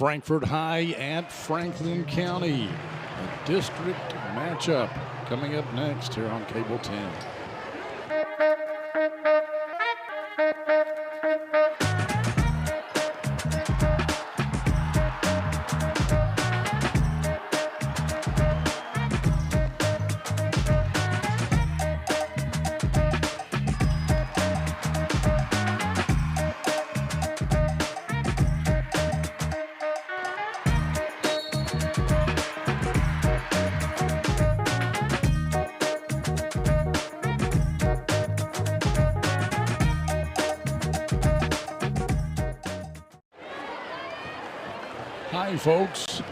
Frankfort High at Franklin County. A district matchup coming up next here on Cable 10. Hi, folks.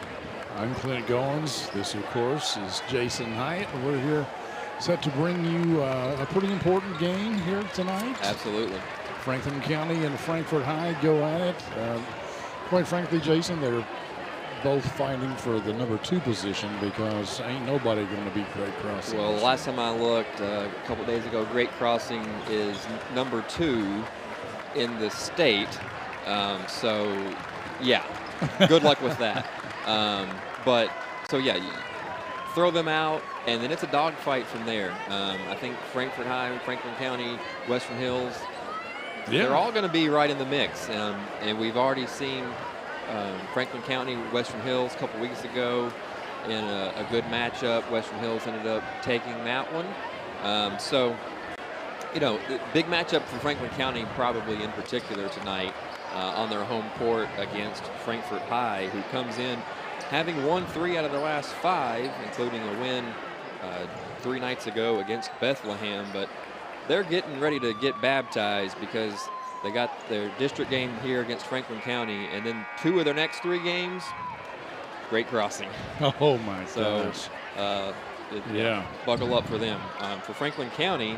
I'm Clint Goins. This, of course, is Jason Hyatt. We're here set to bring you a pretty important game here tonight. Absolutely. Franklin County and Frankfort High go at it. Quite frankly, Jason, they're both fighting for the number 2 position because ain't nobody going to beat Great Crossing. Well, last time I looked, a couple days ago, Great Crossing is number 2 in the state. So, yeah. Good luck with that. So yeah, you throw them out, and then it's a dogfight from there. I think Frankfort High, Franklin County, Western Hills, they're all going to be right in the mix. And we've already seen Franklin County, Western Hills a couple weeks ago in a good matchup. Western Hills ended up taking that one. So, you know, big matchup for Franklin County probably in particular tonight. On their home court against Frankfort High, who comes in having won 3 out of their last 5, including a win 3 nights ago against Bethlehem. But they're getting ready to get baptized because they got their district game here against Franklin County, and then 2 of their next 3 games, Great Crossing. Oh, my gosh. Yeah, buckle up for them. For Franklin County,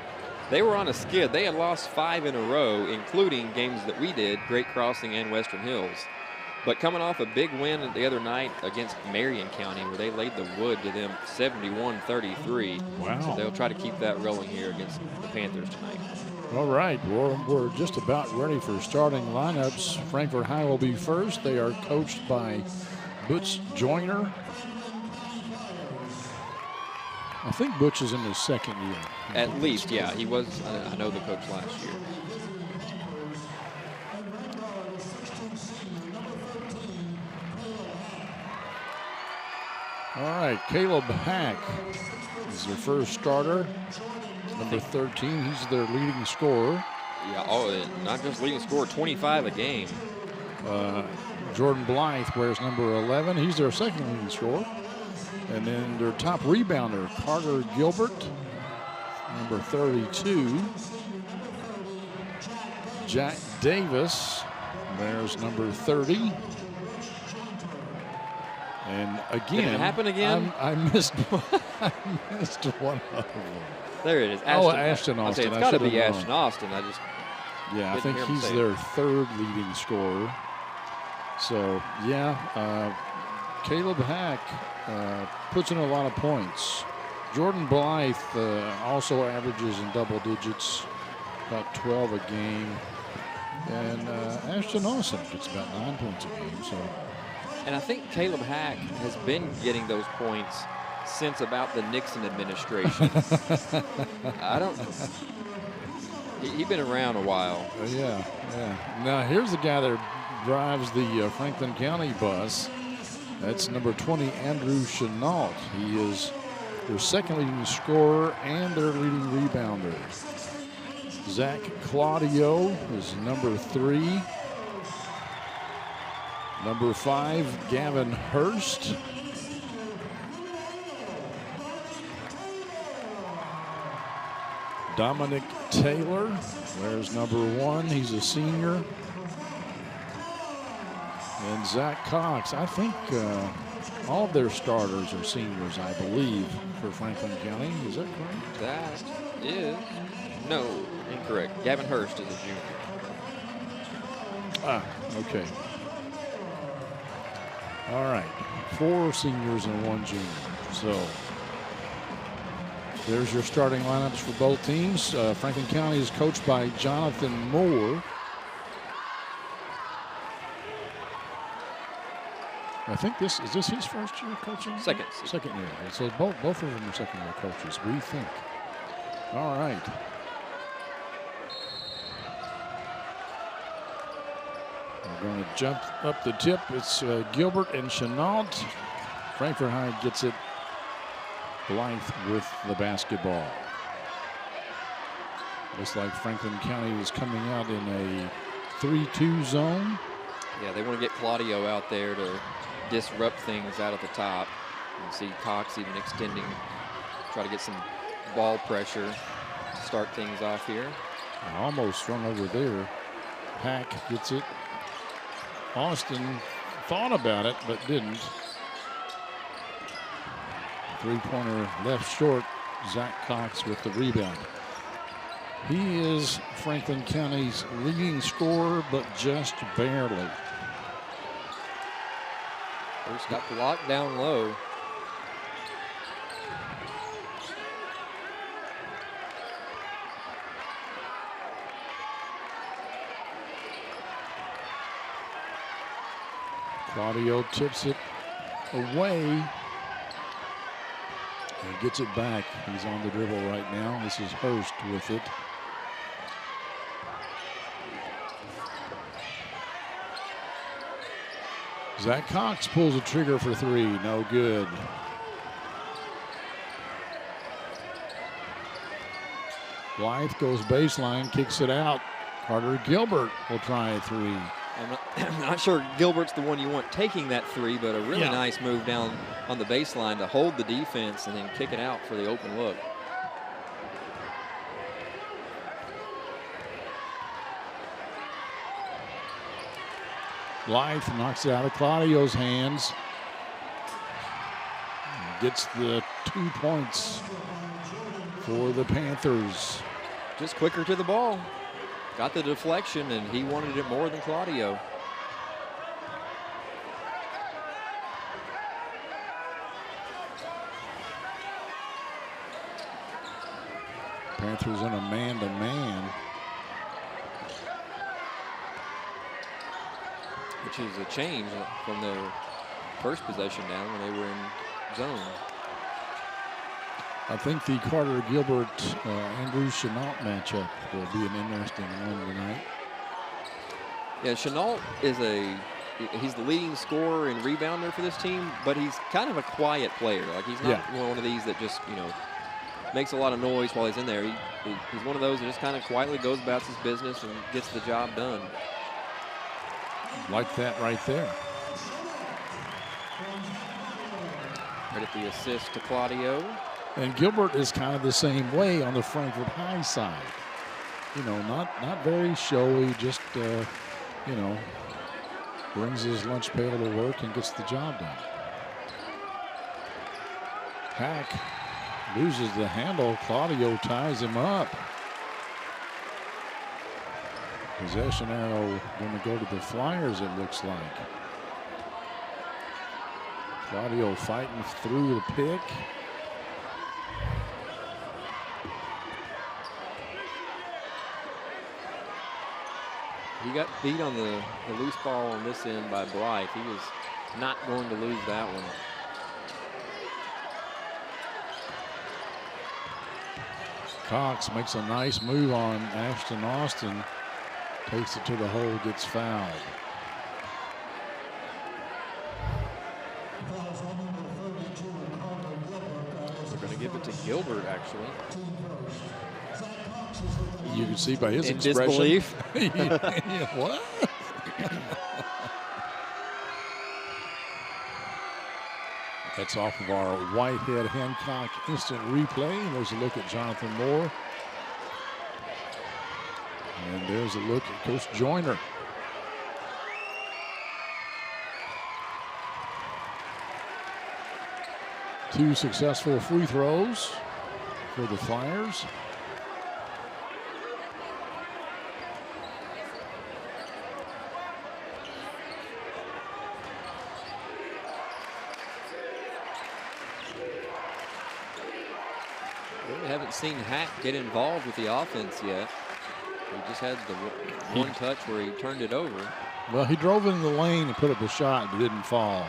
they were on a skid. They had lost 5 in a row, including games that we did, Great Crossing and Western Hills. But coming off a big win the other night against Marion County, where they laid the wood to them 71-33. Wow. So they'll try to keep that rolling here against the Panthers tonight. All right, we're just about ready for starting lineups. Frankfort High will be first. They are coached by Butch Joyner. I think Butch is in his 2nd year. At least, yeah. He was, I know, the coach last year. All right, Caleb Hack is their first starter. Number 13, he's their leading scorer. Yeah, not just leading scorer, 25 a game. Jordan Blythe wears number 11. He's their 2nd leading scorer. And then their top rebounder, Carter Gilbert, number 32. Jack Davis, there's number 30. And again, did it happen again? I missed one of them. There it is. Ashton Austin. It's got to be Ashton Austin. I think he's their 3rd leading scorer. So, yeah, Caleb Hack puts in a lot of points. Jordan Blythe also averages in double digits, about 12 a game. And Ashton Austin gets about 9 points a game. So, and I think Caleb Hack has been getting those points since about the Nixon administration. He's been around a while. Yeah. Now, here's the guy that drives the Franklin County bus. That's number 20, Andrew Chenault. He is their 2nd leading scorer and their leading rebounder. Zach Claudio is number 3. Number 5, Gavin Hurst. Dominic Taylor, there's number 1. He's a senior. And Zach Cox. I think all of their starters are seniors, I believe, for Franklin County. Is that correct? That is, no, incorrect. Gavin Hurst is a junior. Okay. All right. 4 seniors and 1 junior. So there's your starting lineups for both teams. Franklin County is coached by Jonathan Moore. I think this his first year coaching? Second year. So both of them are second year coaches, we think. All right. We're going to jump up the tip. It's Gilbert and Chenault. Frankfort High gets it. Blythe with the basketball. Looks like Franklin County is coming out in a 3-2 zone. Yeah, they want to get Claudio out there to disrupt things out at the top. You can see Cox even extending, try to get some ball pressure to start things off here. Almost run over there. Hack gets it. Austin thought about it, but didn't. Three-pointer left short. Zach Cox with the rebound. He is Franklin County's leading scorer, but just barely. First got blocked down low. Claudio tips it away and gets it back. He's on the dribble right now. This is Hurst with it. Zach Cox pulls a trigger for three. No good. Blythe goes baseline, kicks it out. Carter Gilbert will try a three. I'm not sure Gilbert's the one you want taking that three, but a really nice move down on the baseline to hold the defense and then kick it out for the open look. Blythe knocks it out of Claudio's hands. Gets the 2 points for the Panthers. Just quicker to the ball. Got the deflection, and he wanted it more than Claudio. Panthers in a man-to-man. Which is a change from the first possession down when they were in zone. I think the Carter Gilbert Andrew Chenault matchup will be an interesting one tonight. Yeah, Chenault is he's the leading scorer and rebounder for this team, but he's kind of a quiet player. Like he's not one of these that just, makes a lot of noise while he's in there. He's one of those that just kind of quietly goes about his business and gets the job done. Like that right there. Right at the assist to Claudio. And Gilbert is kind of the same way on the Frankfort High side. Not very showy, just, brings his lunch pail to work and gets the job done. Hack loses the handle. Claudio ties him up. Possession arrow going to go to the Flyers, it looks like. Claudio fighting through the pick. He got beat on the loose ball on this end by Blythe. He was not going to lose that one. Cox makes a nice move on Ashton Austin. Takes it to the hole, gets fouled. They're going to give it to Gilbert, actually. You can see by his in expression. Disbelief. What? That's off of our Whitehead Hancock instant replay. There's a look at Jonathan Moore. And there's a look at Coach Joyner. Two successful free throws for the Flyers. We haven't seen Hack get involved with the offense yet. He just had the one touch where he turned it over. Well, he drove into the lane and put up a shot, but didn't fall.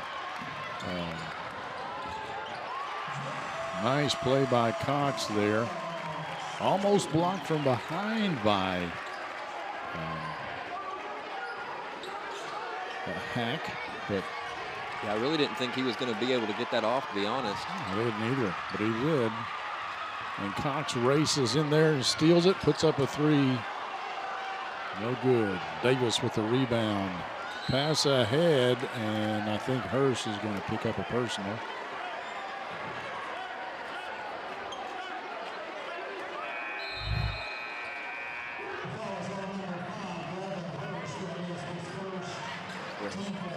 Nice play by Cox there. Almost blocked from behind by Hack, but yeah, I really didn't think he was going to be able to get that off, to be honest. I didn't either, but he did. And Cox races in there and steals it, puts up a three. No good. Davis with the rebound. Pass ahead, and I think Hurst is going to pick up a personal.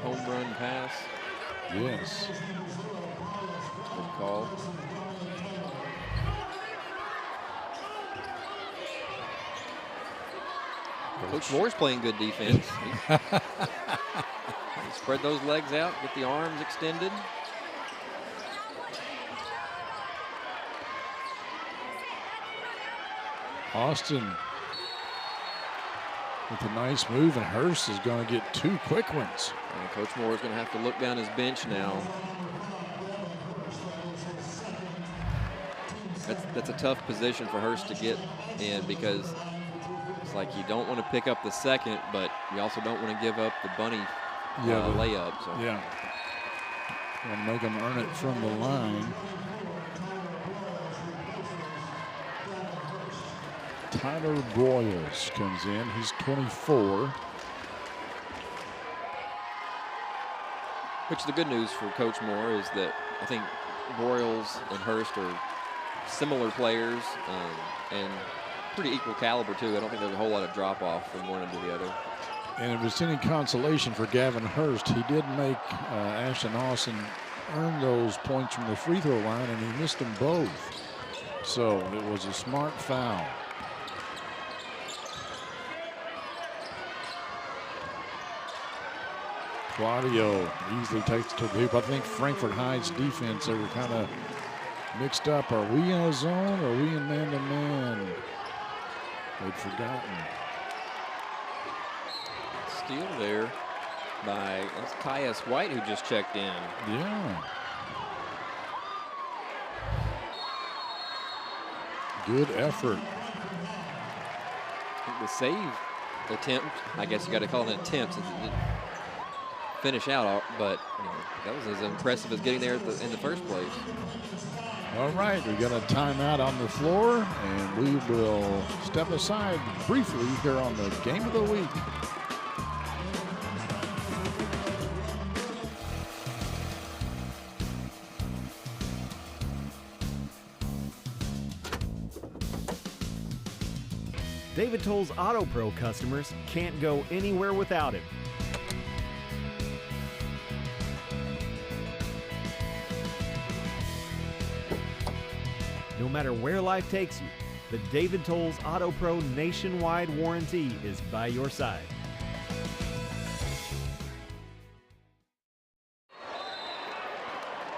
Home run pass. Yes. Good call. Coach Moore's playing good defense. He spread those legs out, get the arms extended. Austin with a nice move, and Hurst is going to get two quick ones. And Coach Moore is going to have to look down his bench now. That's a tough position for Hurst to get in, because it's like you don't want to pick up the second, but you also don't want to give up the bunny layup. So. Yeah. Want to make them earn it from the line. Tyler Broyles comes in. He's 24. Which the good news for Coach Moore is that I think Broyles and Hurst are similar players and pretty equal caliber too. I don't think there's a whole lot of drop off from one into the other. And if it's any consolation for Gavin Hurst, he did make Ashton Austin earn those points from the free throw line, and he missed them both. So it was a smart foul. Claudio easily takes it to the hoop. I think Frankfort High's defense, they were kind of mixed up. Are we in a zone or are we in man-to-man? They'd forgotten. Steal there by Caius White, who just checked in. Yeah. Good effort. The save attempt, I guess you got to call it an attempt since it didn't finish out, but you know, that was as impressive as getting there in the first place. All right, we got a timeout on the floor, and we will step aside briefly here on the Game of the Week. David Toll's Auto Pro customers can't go anywhere without him. No matter where life takes you, the David Toll's Auto Pro nationwide warranty is by your side.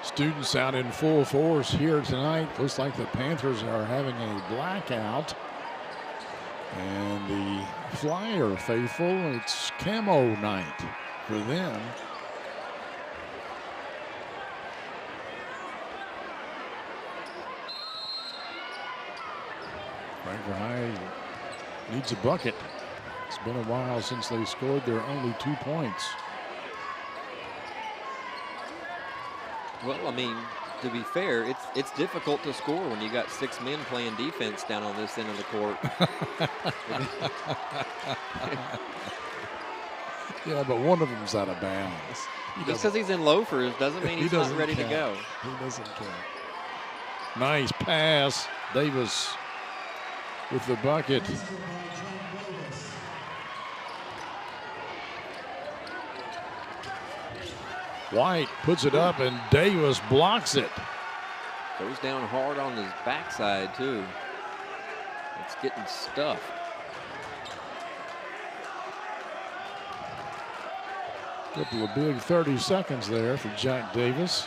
Students out in full force here tonight. Looks like the Panthers are having a blackout. And the Flyer faithful, it's camo night for them. Frankfort High needs a bucket. It's been a while since they scored their only 2 points. Well, I mean, to be fair, it's difficult to score when you got 6 men playing defense down on this end of the court. Yeah, but one of them's out of bounds. Just because he's in loafers doesn't mean he's not ready to go. He doesn't care. Nice pass. Davis with the bucket. White puts it up, and Davis blocks it. Goes down hard on his backside, too. It's getting stuffed. Couple of big 30 seconds there for Jack Davis.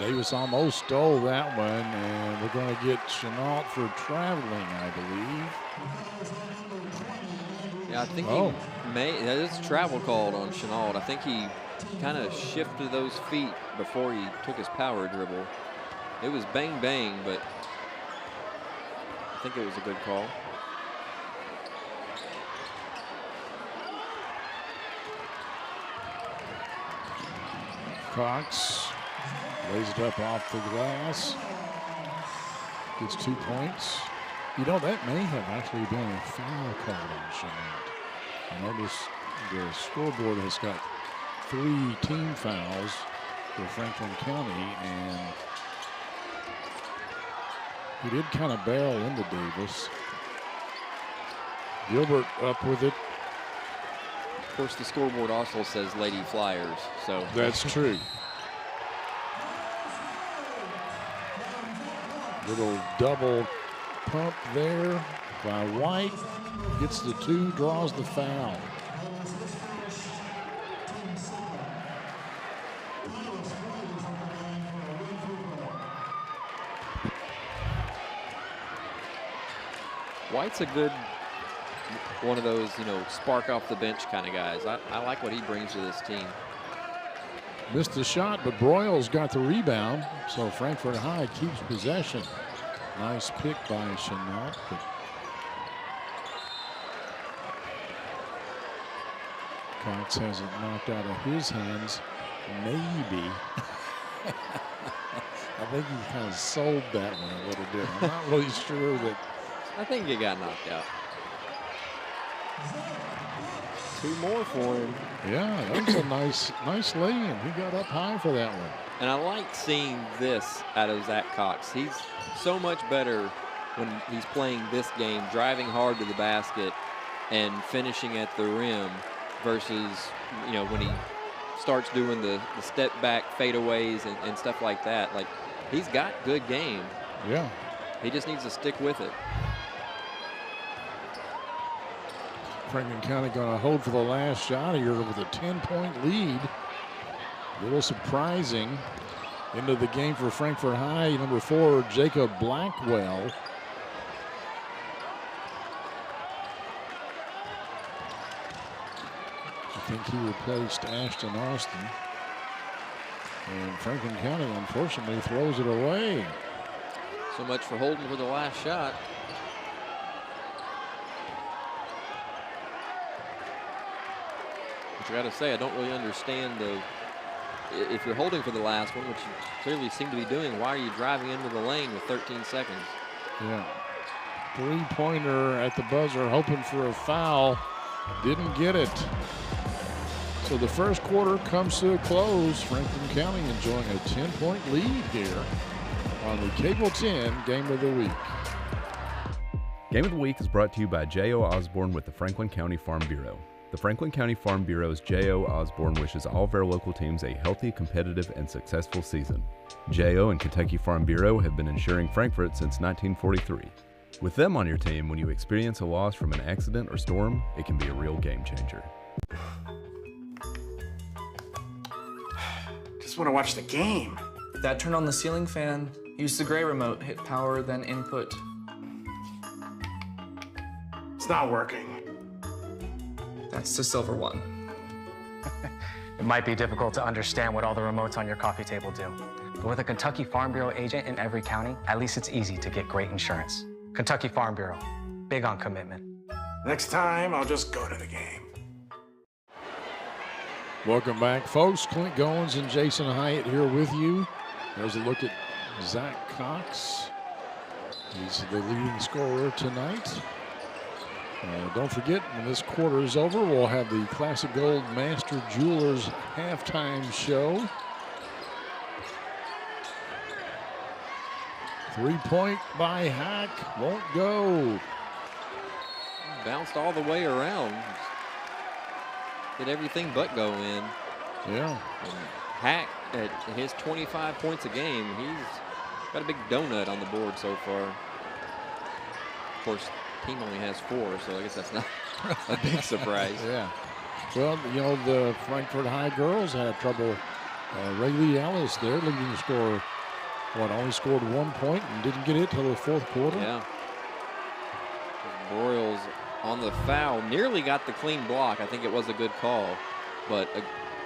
Davis almost stole that one, and we're going to get Chenault for traveling, I believe. Yeah, I think it's travel called on Chenault. I think he kind of shifted those feet before he took his power dribble. It was bang, bang, but I think it was a good call. Cox lays it up off the glass. Gets 2 points. You know, that may have actually been a foul call on Chenault. I notice the scoreboard has got 3 team fouls for Franklin County, and he did kind of barrel into Davis. Gilbert up with it. Of course, the scoreboard also says Lady Flyers, so. That's true. Little double pump there by White. Gets the 2, draws the foul. White's a good one of those, spark off the bench kind of guys. I like what he brings to this team. Missed the shot, but Broyles got the rebound, so Frankfort High keeps possession. Nice pick by Chenault. Cox has it knocked out of his hands. Maybe. I think he kind of sold that one a little bit. I'm not really sure that. I think he got knocked out. 2 more for him. Yeah, that was a nice lay-in. He got up high for that one. And I like seeing this out of Zach Cox. He's so much better when he's playing this game, driving hard to the basket and finishing at the rim versus, when he starts doing the step back fadeaways and stuff like that. Like, he's got good game. Yeah. He just needs to stick with it. Franklin County going to hold for the last shot here with a 10-point lead. A little surprising into the game for Frankfort High. Number 4, Jacob Blackwell. I think he replaced Ashton Austin. And Franklin County, unfortunately, throws it away. So much for holding for the last shot. I got to say, I don't really understand if you're holding for the last one, which you clearly seem to be doing, why are you driving into the lane with 13 seconds? Yeah. 3-pointer at the buzzer, hoping for a foul. Didn't get it. So the first quarter comes to a close. Franklin County enjoying a 10-point lead here on the Cable 10 Game of the Week. Game of the Week is brought to you by J.O. Osborne with the Franklin County Farm Bureau. The Franklin County Farm Bureau's J.O. Osborne wishes all of our local teams a healthy, competitive, and successful season. J.O. and Kentucky Farm Bureau have been insuring Frankfort since 1943. With them on your team, when you experience a loss from an accident or storm, it can be a real game changer. Just want to watch the game. Dad turned on the ceiling fan, used the gray remote, hit power, then input. It's not working. That's the silver one. It might be difficult to understand what all the remotes on your coffee table do. But with a Kentucky Farm Bureau agent in every county, at least it's easy to get great insurance. Kentucky Farm Bureau, big on commitment. Next time, I'll just go to the game. Welcome back, folks. Clint Goins and Jason Hyatt here with you. There's a look at Zach Cox. He's the leading scorer tonight. Don't forget, when this quarter is over, we'll have the Classic Gold Master Jewelers halftime show. 3-point by Hack, won't go. Bounced all the way around. Did everything but go in. Yeah. And Hack, at his 25 points a game, he's got a big donut on the board so far. Of course, team only has 4, so I guess that's not a big surprise. Yeah. Well, the Frankfort High girls had trouble. Rayleigh Ellis, their leading scorer, only scored 1 point and didn't get it till the fourth quarter. Yeah. Broyles on the foul. Nearly got the clean block. I think it was a good call, but a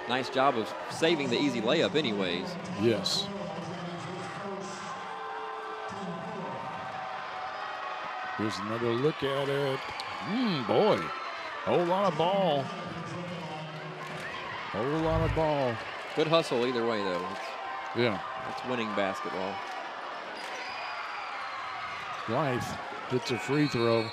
nice job of saving the easy layup anyways. Yes. Here's another look at it. Boy, whole lot of ball. Whole lot of ball. Good hustle either way, though. It's winning basketball. Blythe hits a free throw.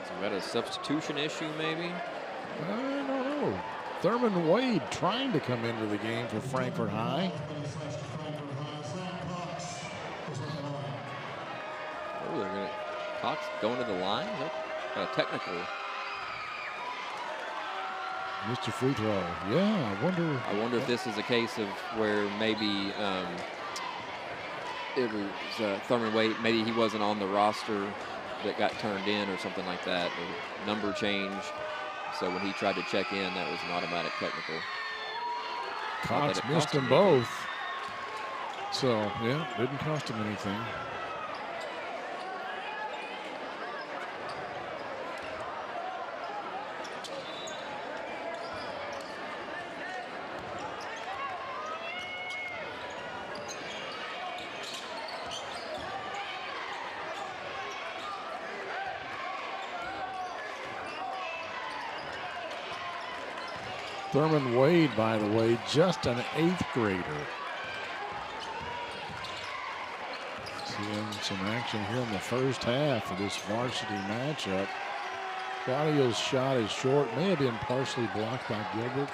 So got a substitution issue, maybe? I don't know. Thurman Wade trying to come into the game for Frankfort High. Oh, they're going to Cox going to the line. Got a technical. Missed a free throw. Yeah, I wonder if this is a case of where maybe it was Thurman Wade. Maybe he wasn't on the roster that got turned in or something like that. Or number change. So when he tried to check in, that was an automatic technical. Cox missed them both. So, yeah, didn't cost him anything. Thurman Wade, by the way, just an 8th grader. Seeing some action here in the first half of this varsity matchup. Claudio's shot is short, may have been partially blocked by Gilbert.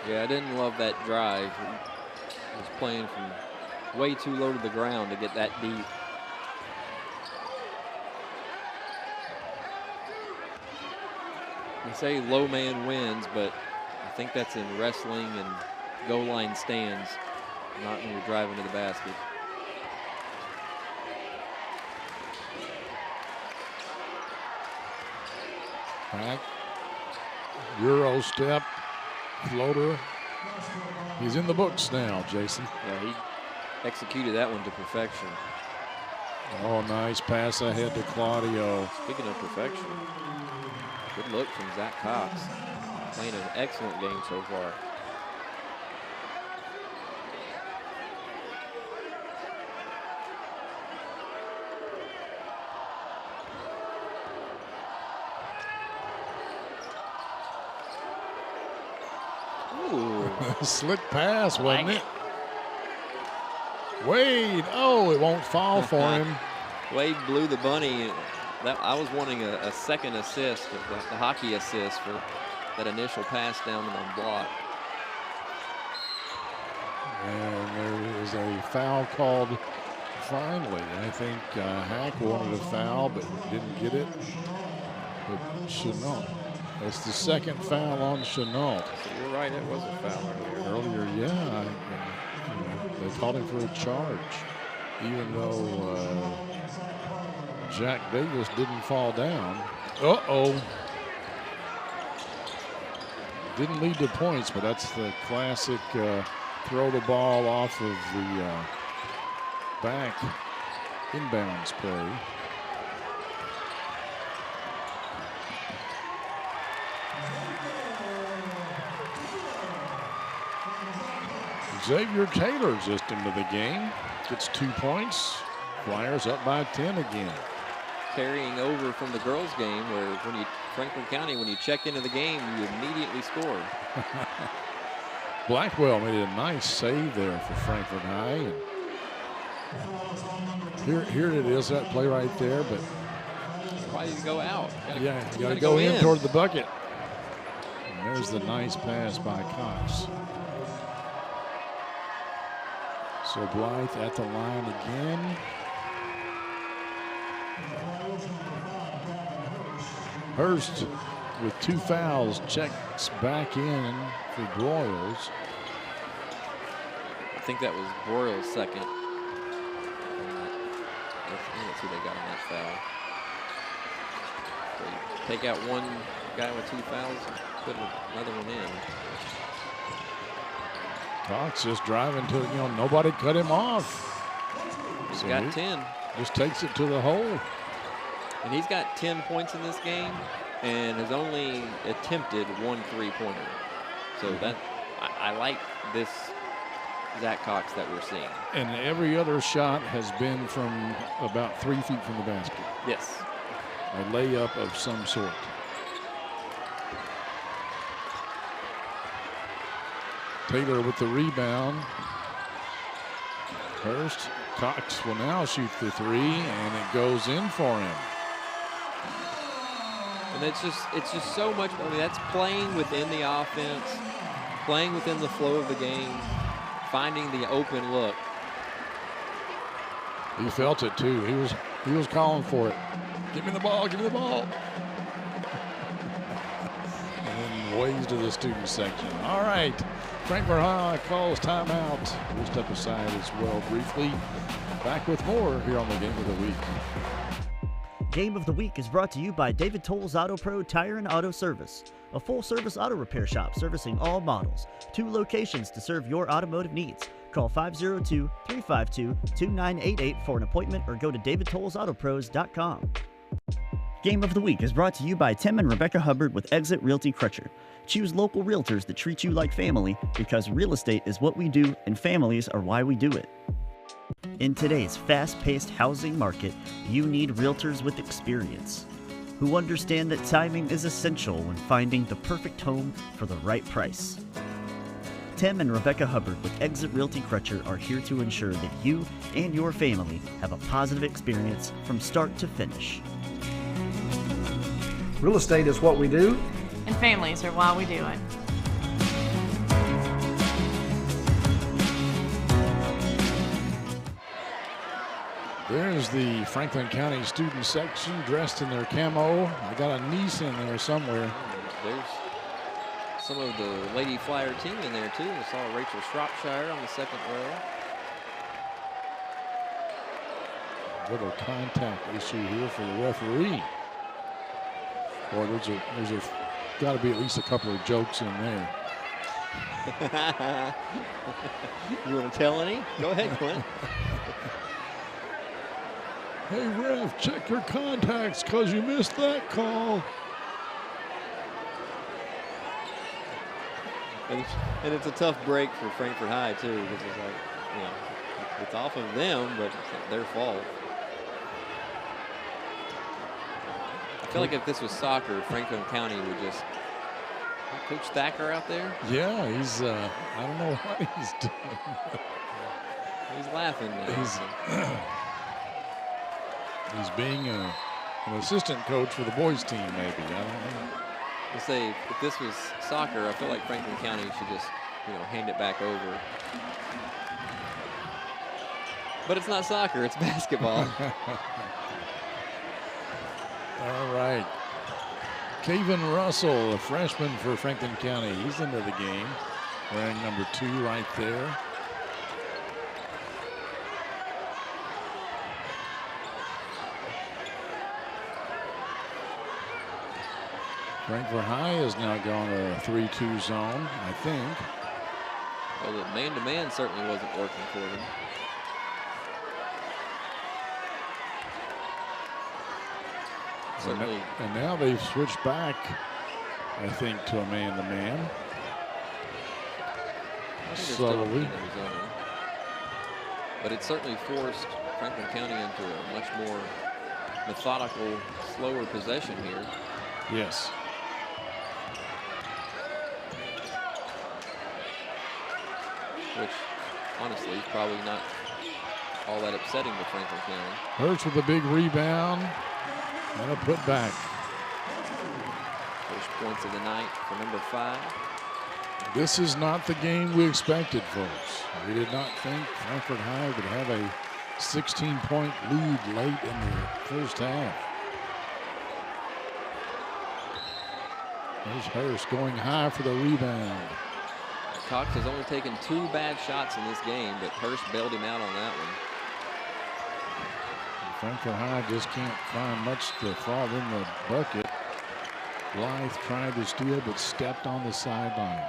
Yeah, I didn't love that drive. He was playing from way too low to the ground to get that deep. They say low man wins, but I think that's in wrestling and goal line stands, not when you're driving to the basket. Back, Euro step, floater. He's in the books now, Jason. Yeah, he executed that one to perfection. Oh, nice pass ahead to Claudio. Speaking of perfection, good look from Zach Cox. Playing an excellent game so far. Ooh. Slick pass, wasn't it? Wade, oh, it won't fall for him. Wade blew the bunny. I was wanting a second assist, the hockey assist for that initial pass down and on block. And there is a foul called finally. I think Hack wanted a foul but didn't get it. But Chenault. That's the second foul on Chenault. So you're right, it was a foul earlier. Yeah. They called him for a charge. Even though Jack Davis didn't fall down. Uh-oh. Didn't lead to points, but that's the classic throw the ball off of the back inbounds play. Xavier Taylor just into the game. Gets 2 points. Flyers up by 10 again. Carrying over from the girls' game where when Franklin County, when you check into the game, you immediately score. Blackwell made a nice save there for Frankfort High. And here it is, that play right there. But why did you go out? You got to go in toward the bucket. And there's the nice pass by Cox. So Blythe at the line again. Hurst with 2 fouls checks back in for Broyles. I think that was Broyles' second. Let's see who they got on that foul. So take out one guy with 2 fouls, put another one in. Cox just driving to, nobody cut him off. He's got 10. Just takes it to the hole. And he's got 10 points in this game and has only attempted 1 3-pointer. So that I like this Zach Cox that we're seeing. And every other shot has been from about 3 feet from the basket. Yes. A layup of some sort. Taylor with the rebound. Hurst. Cox will now shoot the 3, and it goes in for him. And it's just so much. I mean, that's playing within the offense, playing within the flow of the game, finding the open look. He felt it too. He was calling for it. Give me the ball. Give me the ball. And then ways to the student section. All right. Frankfort High calls timeout. We'll step aside as well briefly. Back with more here on the Game of the Week. Game of the Week is brought to you by David Toll's Auto Pro Tire and Auto Service, a full-service auto repair shop servicing all models. 2 locations to serve your automotive needs. Call 502-352-2988 for an appointment or go to davidtollsautopros.com. Game of the Week is brought to you by Tim and Rebecca Hubbard with Exit Realty Crutcher. Choose local realtors that treat you like family because real estate is what we do and families are why we do it. In today's fast-paced housing market, you need realtors with experience who understand that timing is essential when finding the perfect home for the right price. Tim and Rebecca Hubbard with Exit Realty Crutcher are here to ensure that you and your family have a positive experience from start to finish. Real estate is what we do, and families are why we do it. There's the Franklin County student section dressed in their camo. I got a niece in there somewhere. There's some of the Lady Flyer team in there too. I saw Rachel Shropshire on the 2nd row. Little contact issue here for the referee. Boy, there's got to be at least a couple of jokes in there. You want to tell any? Go ahead, Clint. Hey, ref, check your contacts because you missed that call. And it's a tough break for Frankfort High, too, because it's like, it's off of them, but it's not their fault. I feel like if this was soccer, Franklin County would just... Coach Thacker out there? Yeah, he's, I don't know what he's doing. He's laughing now. He's being an assistant coach for the boys team, maybe. I don't know. To say, if this was soccer, I feel like Franklin County should just, hand it back over. But it's not soccer, it's basketball. All right. Caven Russell, a freshman for Franklin County. He's into the game, wearing number 2 right there. Frankfort High has now gone a 3-2 zone, I think. Well, the man-to-man certainly wasn't working for them. Certainly. And now they've switched back, I think, to a man-to-man. Slowly. But it certainly forced Franklin County into a much more methodical, slower possession here. Yes. Which, honestly, is probably not all that upsetting to Franklin County. Hurts with a big rebound and a putback. First points of the night for number 5. This is not the game we expected, folks. We did not think Frankfort High would have a 16-point lead late in the first half. There's Hurst going high for the rebound. Cox has only taken 2 bad shots in this game, but Hurst bailed him out on that one. Frankfort High just can't find much to fall in the bucket. Blythe tried to steal but stepped on the sideline.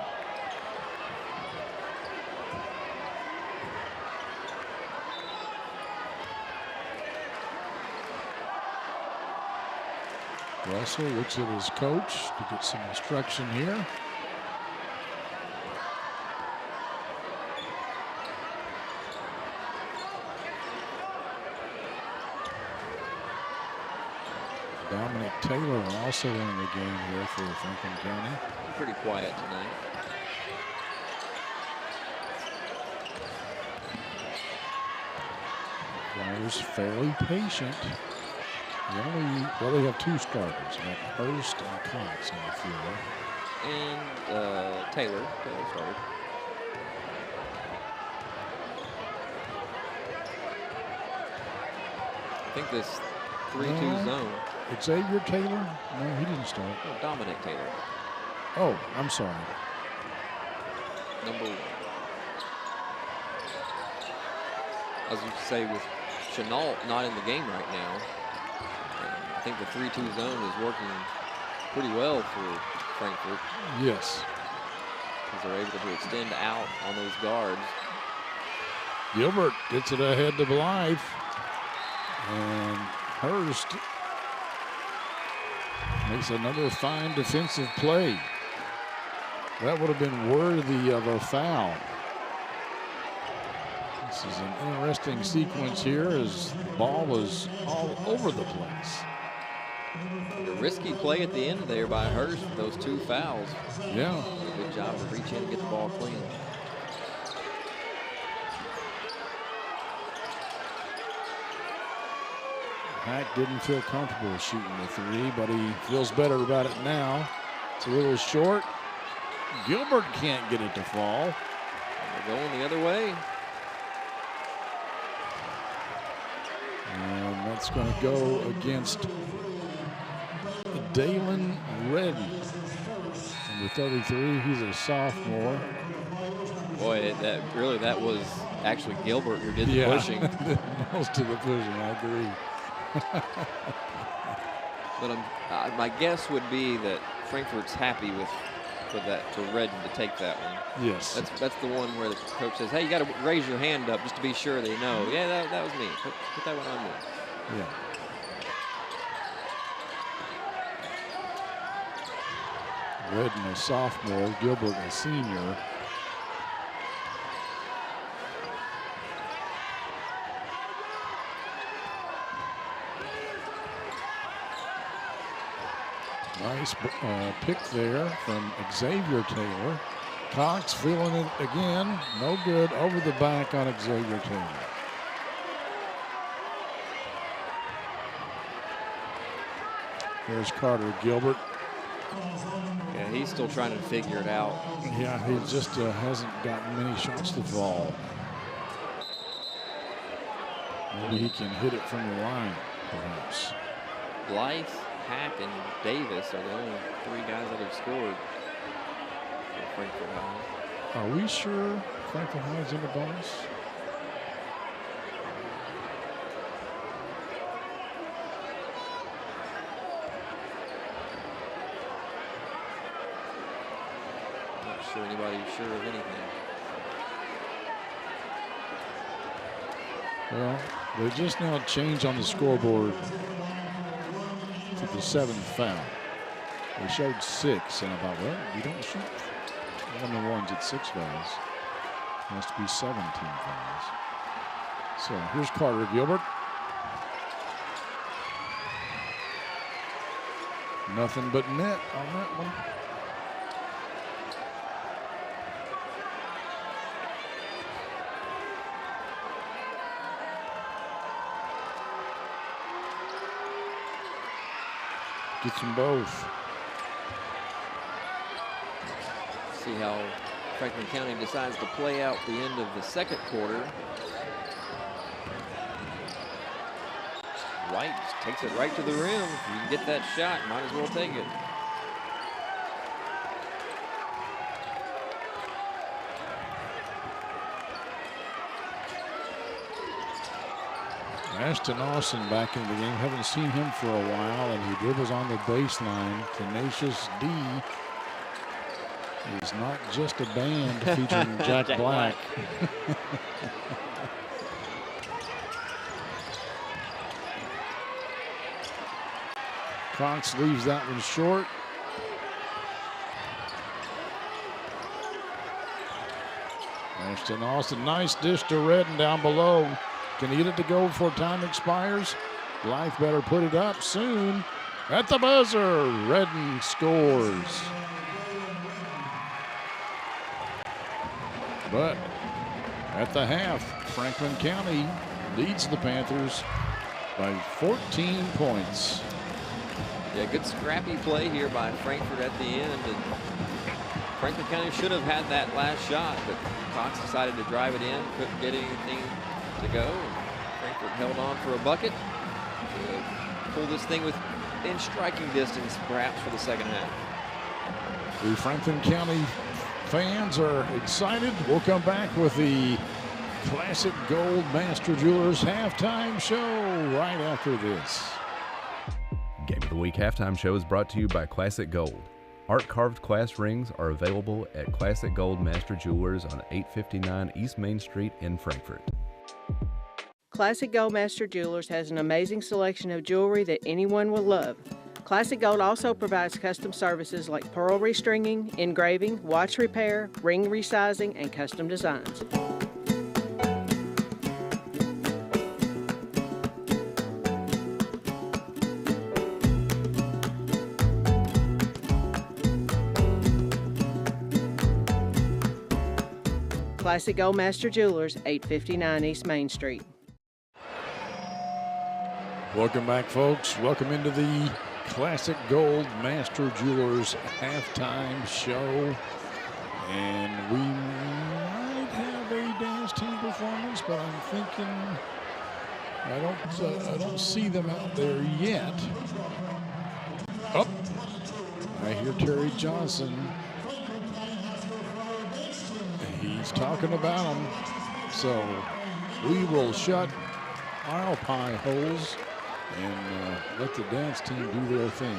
Russell looks at his coach to get some instruction here. Dominic Taylor also in the game here for Franklin County. Pretty quiet tonight. Flyers fairly patient. They have two starters. They have Hurst and Cox on the field. And Taylor started. I think this 3-2 zone. Xavier Taylor? No, he didn't start. Oh, Dominic Taylor. Oh, I'm sorry. Number 1. As you say, with Chenault not in the game right now, I think the 3-2 zone is working pretty well for Frankfort. Yes. Because they're able to extend out on those guards. Gilbert gets it ahead to Blythe. And Hurst makes another fine defensive play. That would have been worthy of a foul. This is an interesting sequence here as the ball was all over the place. A risky play at the end there by Hurst with those 2 fouls. Yeah. Good job to reach in and get the ball clean. Hack didn't feel comfortable shooting the 3, but he feels better about it now. It's a little short. Gilbert can't get it to fall. They're going the other way. And that's going to go against Dalen Redden. Number 33, he's a sophomore. Boy, that was actually Gilbert who did the pushing. Most of the pushing, I agree. But my guess would be that Frankfort's happy for Redden to take that one. Yes. That's the one where the coach says, hey, you got to raise your hand up just to be sure they know. Yeah, that was me. Put that one on me. Yeah. Redden a sophomore, Gilbert a senior. Nice pick there from Xavier Taylor. Cox feeling it again. No good. Over the back on Xavier Taylor. There's Carter Gilbert. Yeah, he's still trying to figure it out. Yeah, he just hasn't gotten many shots to fall. Maybe he can hit it from the line, perhaps. Blythe, Hack, and Davis are the only 3 guys that have scored for Frankfort High. Are we sure Frankfort High is in the bonus? Not sure anybody's sure of anything. Well, they just now changed on the scoreboard to the 7th foul. They showed 6, and I thought, well, you don't shoot 1-on-1s at 6 fouls. It has to be 17 fouls. So here's Carter Gilbert. Nothing but net on that one. Gets them both. See how Franklin County decides to play out the end of the second quarter. White takes it right to the rim. If you can get that shot, might as well take it. Ashton Austin back in the game. Haven't seen him for a while, and he dribbles on the baseline. Tenacious D is not just a band featuring Jack Black. Cox leaves that one short. Ashton Austin, nice dish to Redden down below. Can he get it to go before time expires? Blythe better put it up soon. At the buzzer, Redden scores. But at the half, Franklin County leads the Panthers by 14 points. Yeah, good scrappy play here by Frankfort at the end. And Franklin County should have had that last shot, but Cox decided to drive it in, couldn't get anything to go. Frankfort held on for a bucket to pull this thing within striking distance, perhaps, for the second half. The Franklin County fans are excited. We'll come back with the Classic Gold Master Jewelers halftime show right after this. Game of the Week halftime show is brought to you by Classic Gold. Art-carved class rings are available at Classic Gold Master Jewelers on 859 East Main Street in Frankfort. Classic Gold Master Jewelers has an amazing selection of jewelry that anyone will love. Classic Gold also provides custom services like pearl restringing, engraving, watch repair, ring resizing, and custom designs. Classic Gold Master Jewelers, 859 East Main Street. Welcome back, folks. Welcome into the Classic Gold Master Jewelers halftime show. And we might have a dance team performance, but I'm thinking I don't see them out there yet. Oh, I hear Terry Johnson. He's talking about them. So we will shut our pie holes and let the dance team do their thing.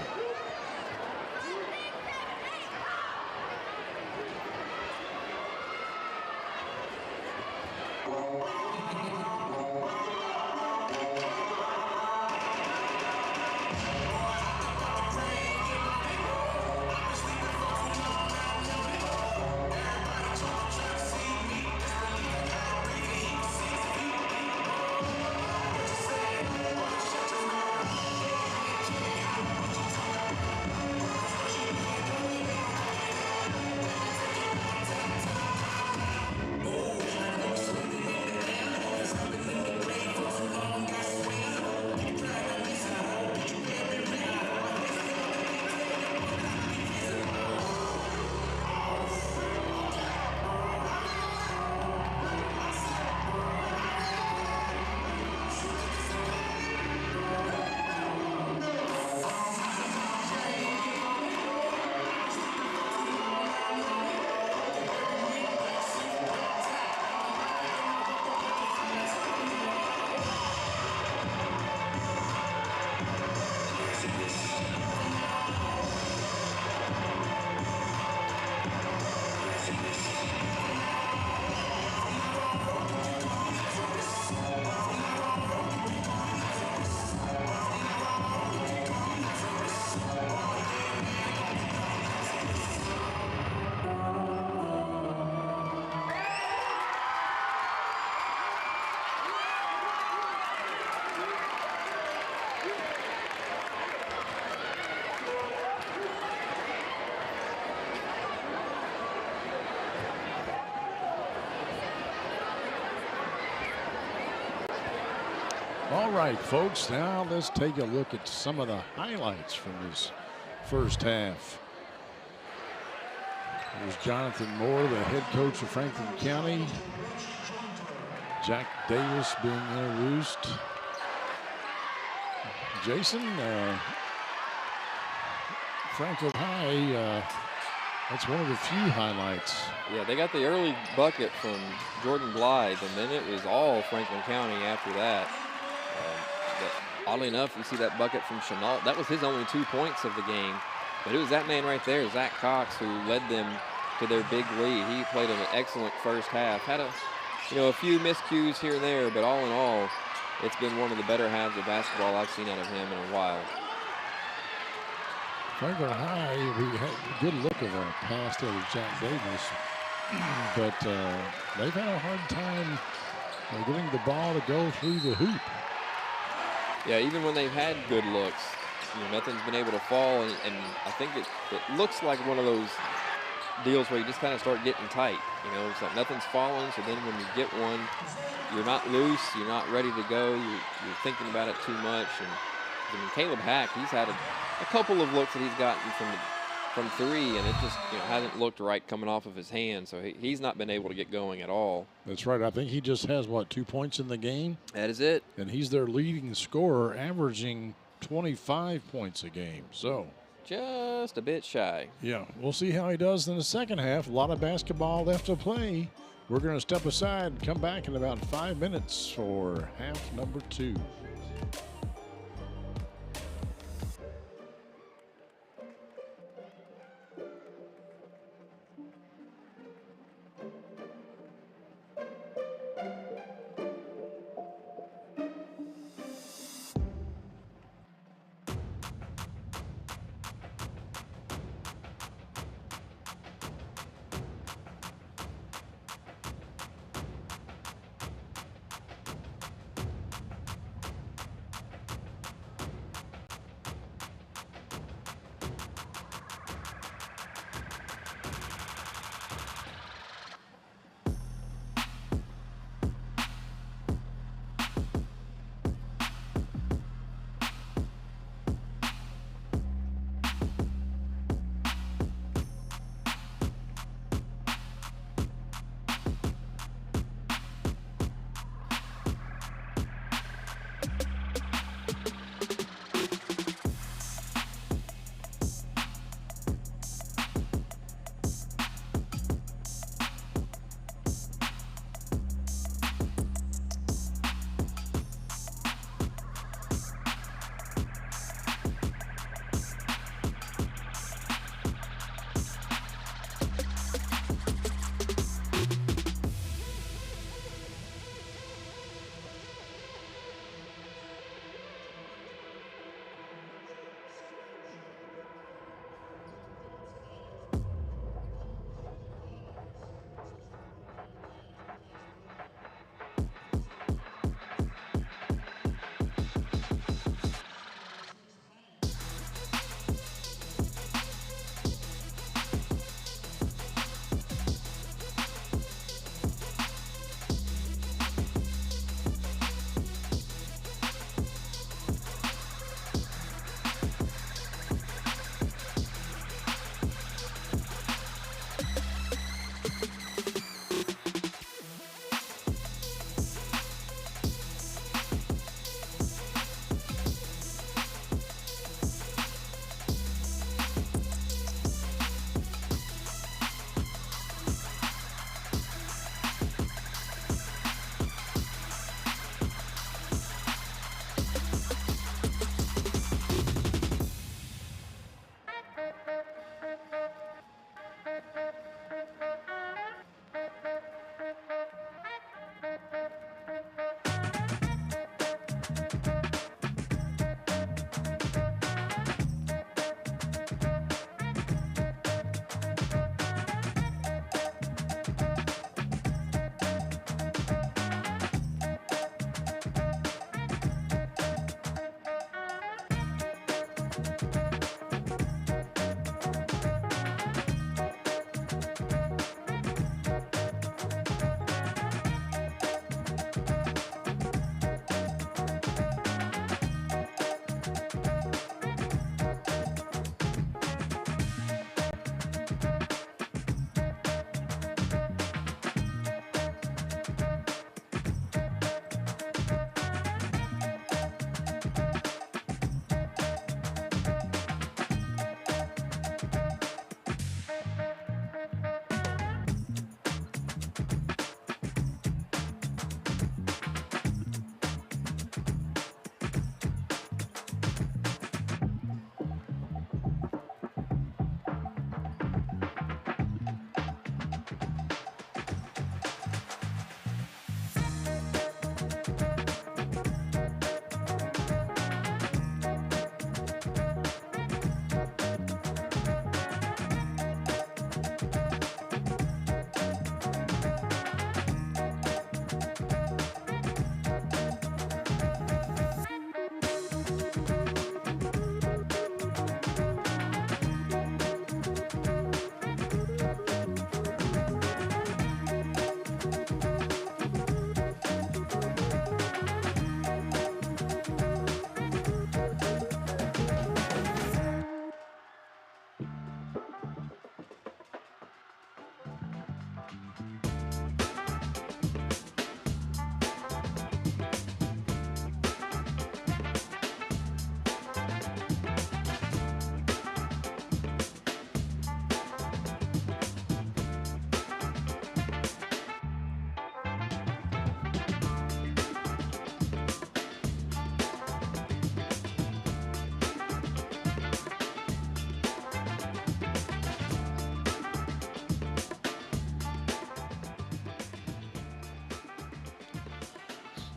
All right, folks, now let's take a look at some of the highlights from this first half. There's Jonathan Moore, the head coach of Franklin County. Jack Davis being introduced. Jason, Franklin High, that's one of the few highlights. Yeah, they got the early bucket from Jordan Blythe, and then it was all Franklin County after that. Oddly enough, you see that bucket from Chenault. That was his only 2 points of the game. But it was that man right there, Zach Cox, who led them to their big lead. He played an excellent first half. Had a few miscues here and there, but all in all, it's been one of the better halves of basketball I've seen out of him in a while. Frankfort High, we had a good look at a pass there to Jack Davis, but they've had a hard time getting the ball to go through the hoop. Yeah, even when they've had good looks, nothing's been able to fall, and I think it looks like one of those deals where you just kind of start getting tight. It's like nothing's falling, so then when you get one, you're not loose, you're not ready to go, you're thinking about it too much. And Caleb Hack, he's had a couple of looks that he's gotten from three, and it just hasn't looked right coming off of his hand, so he's not been able to get going at all. That's right. I think he just has, 2 points in the game? That is it. And he's their leading scorer, averaging 25 points a game. So just a bit shy. Yeah, we'll see how he does in the second half. A lot of basketball left to play. We're going to step aside and come back in about 5 minutes for half number 2.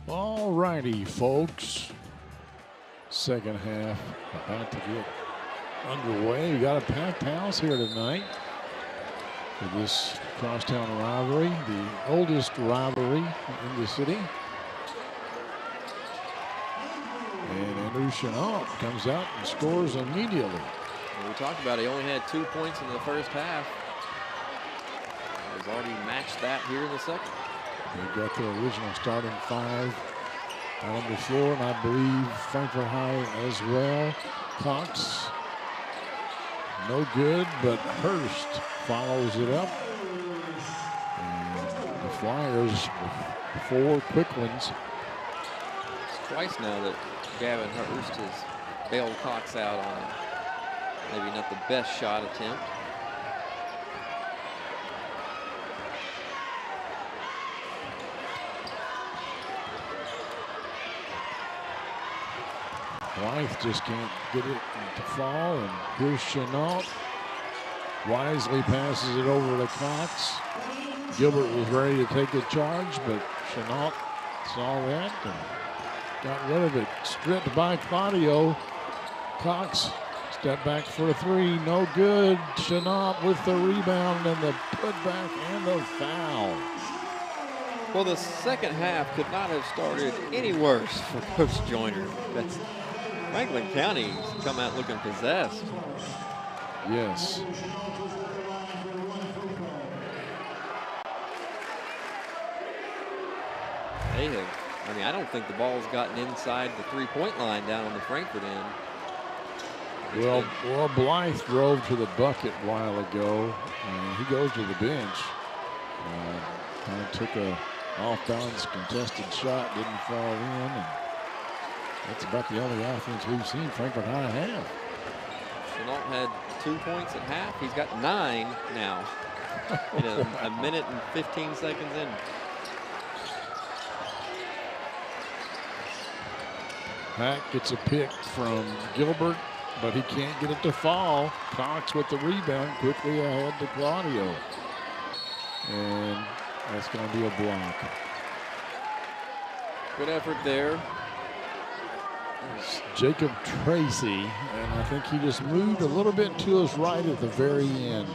All righty, folks. Second half about to get underway. We got a packed house here tonight for this crosstown rivalry, the oldest rivalry in the city. And Andrew Chenault comes out and scores immediately. We talked about it. He only had 2 points in the first half. He's already matched that here in the second. They got the original starting 5 on the floor, and I believe Frankfort High as well. Cox, no good, but Hurst follows it up. And the Flyers with 4 quick ones. It's twice now that Gavin Hurst has bailed Cox out on maybe not the best shot attempt. Blythe just can't get it to fall, and here's Chenault. Wisely passes it over to Cox. Gilbert was ready to take the charge, but Chenault saw that and got rid of it. Stripped by Claudio. Cox step back for a 3, no good. Chenault with the rebound and the putback and the foul. Well, the second half could not have started any worse for Coach Joyner. That's Franklin County's come out looking possessed. Yes. They have, I mean, I don't think the ball's gotten inside the 3-point line down on the Frankfort end. Well, Blythe drove to the bucket a while ago, and he goes to the bench. Kind of took a off-balance contested shot, didn't fall in, and that's about the only offense we've seen Frankfort High have. Chenault had 2 points at half. He's got 9 now. In a minute and 15 seconds in. Hack gets a pick from Gilbert, but he can't get it to fall. Cox with the rebound, quickly ahead to Claudio. And that's going to be a block. Good effort there. Jacob Tracy, and I think he just moved a little bit to his right at the very end.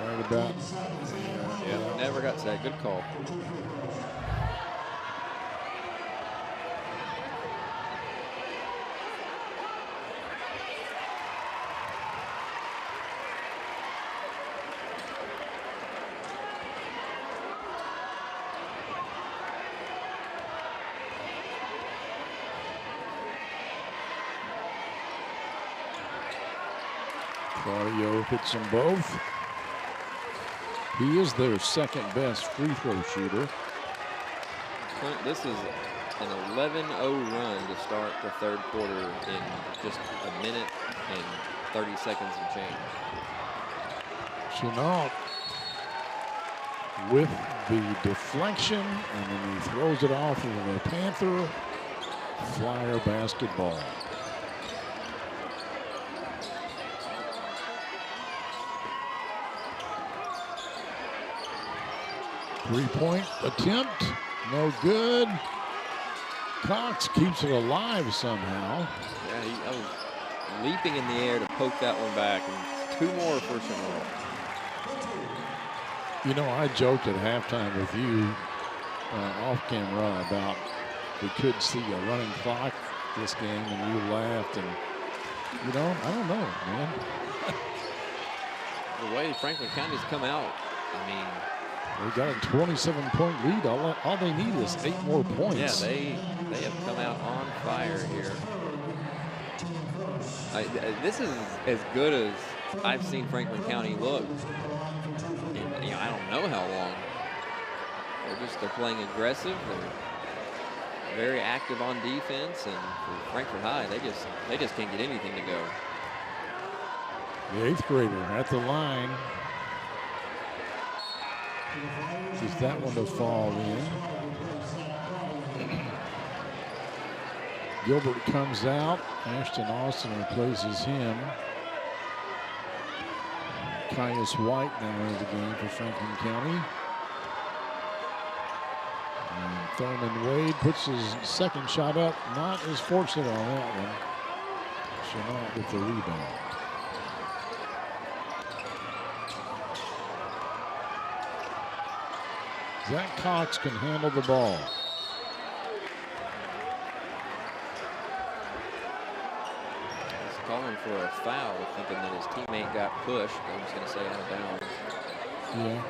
Right about. Yeah, never got sacked. Good call. Claudio hits them both. He is their second best free throw shooter. This is an 11-0 run to start the third quarter in just a minute and 30 seconds and change. Chenault with the deflection, and then he throws it off of the Panther. Flyer basketball. Three-point attempt, no good. Cox keeps it alive somehow. Yeah, I was leaping in the air to poke that one back, and 2 more for Chenault. You know, I joked at halftime with you off camera about we could see a running clock this game, and you laughed, and you know, I don't know, man. The way Franklin County's come out, I mean, they got a 27-point lead. All they need is 8 more points. Yeah, they have come out on fire here. This is as good as I've seen Franklin County look in, you know, I don't know how long. They're playing aggressive. They're very active on defense, and for Frankfort High, they just can't get anything to go. The 8th grader at the line. Just that one to fall in. Gilbert comes out. Ashton Austin replaces him. Caius White now in the game for Franklin County. And Thurman Wade puts his second shot up. Not as fortunate on that one. Chenault with the rebound. Zach Cox can handle the ball. He's calling for a foul, thinking that his teammate got pushed. I'm just going to say out of bounds. Yeah.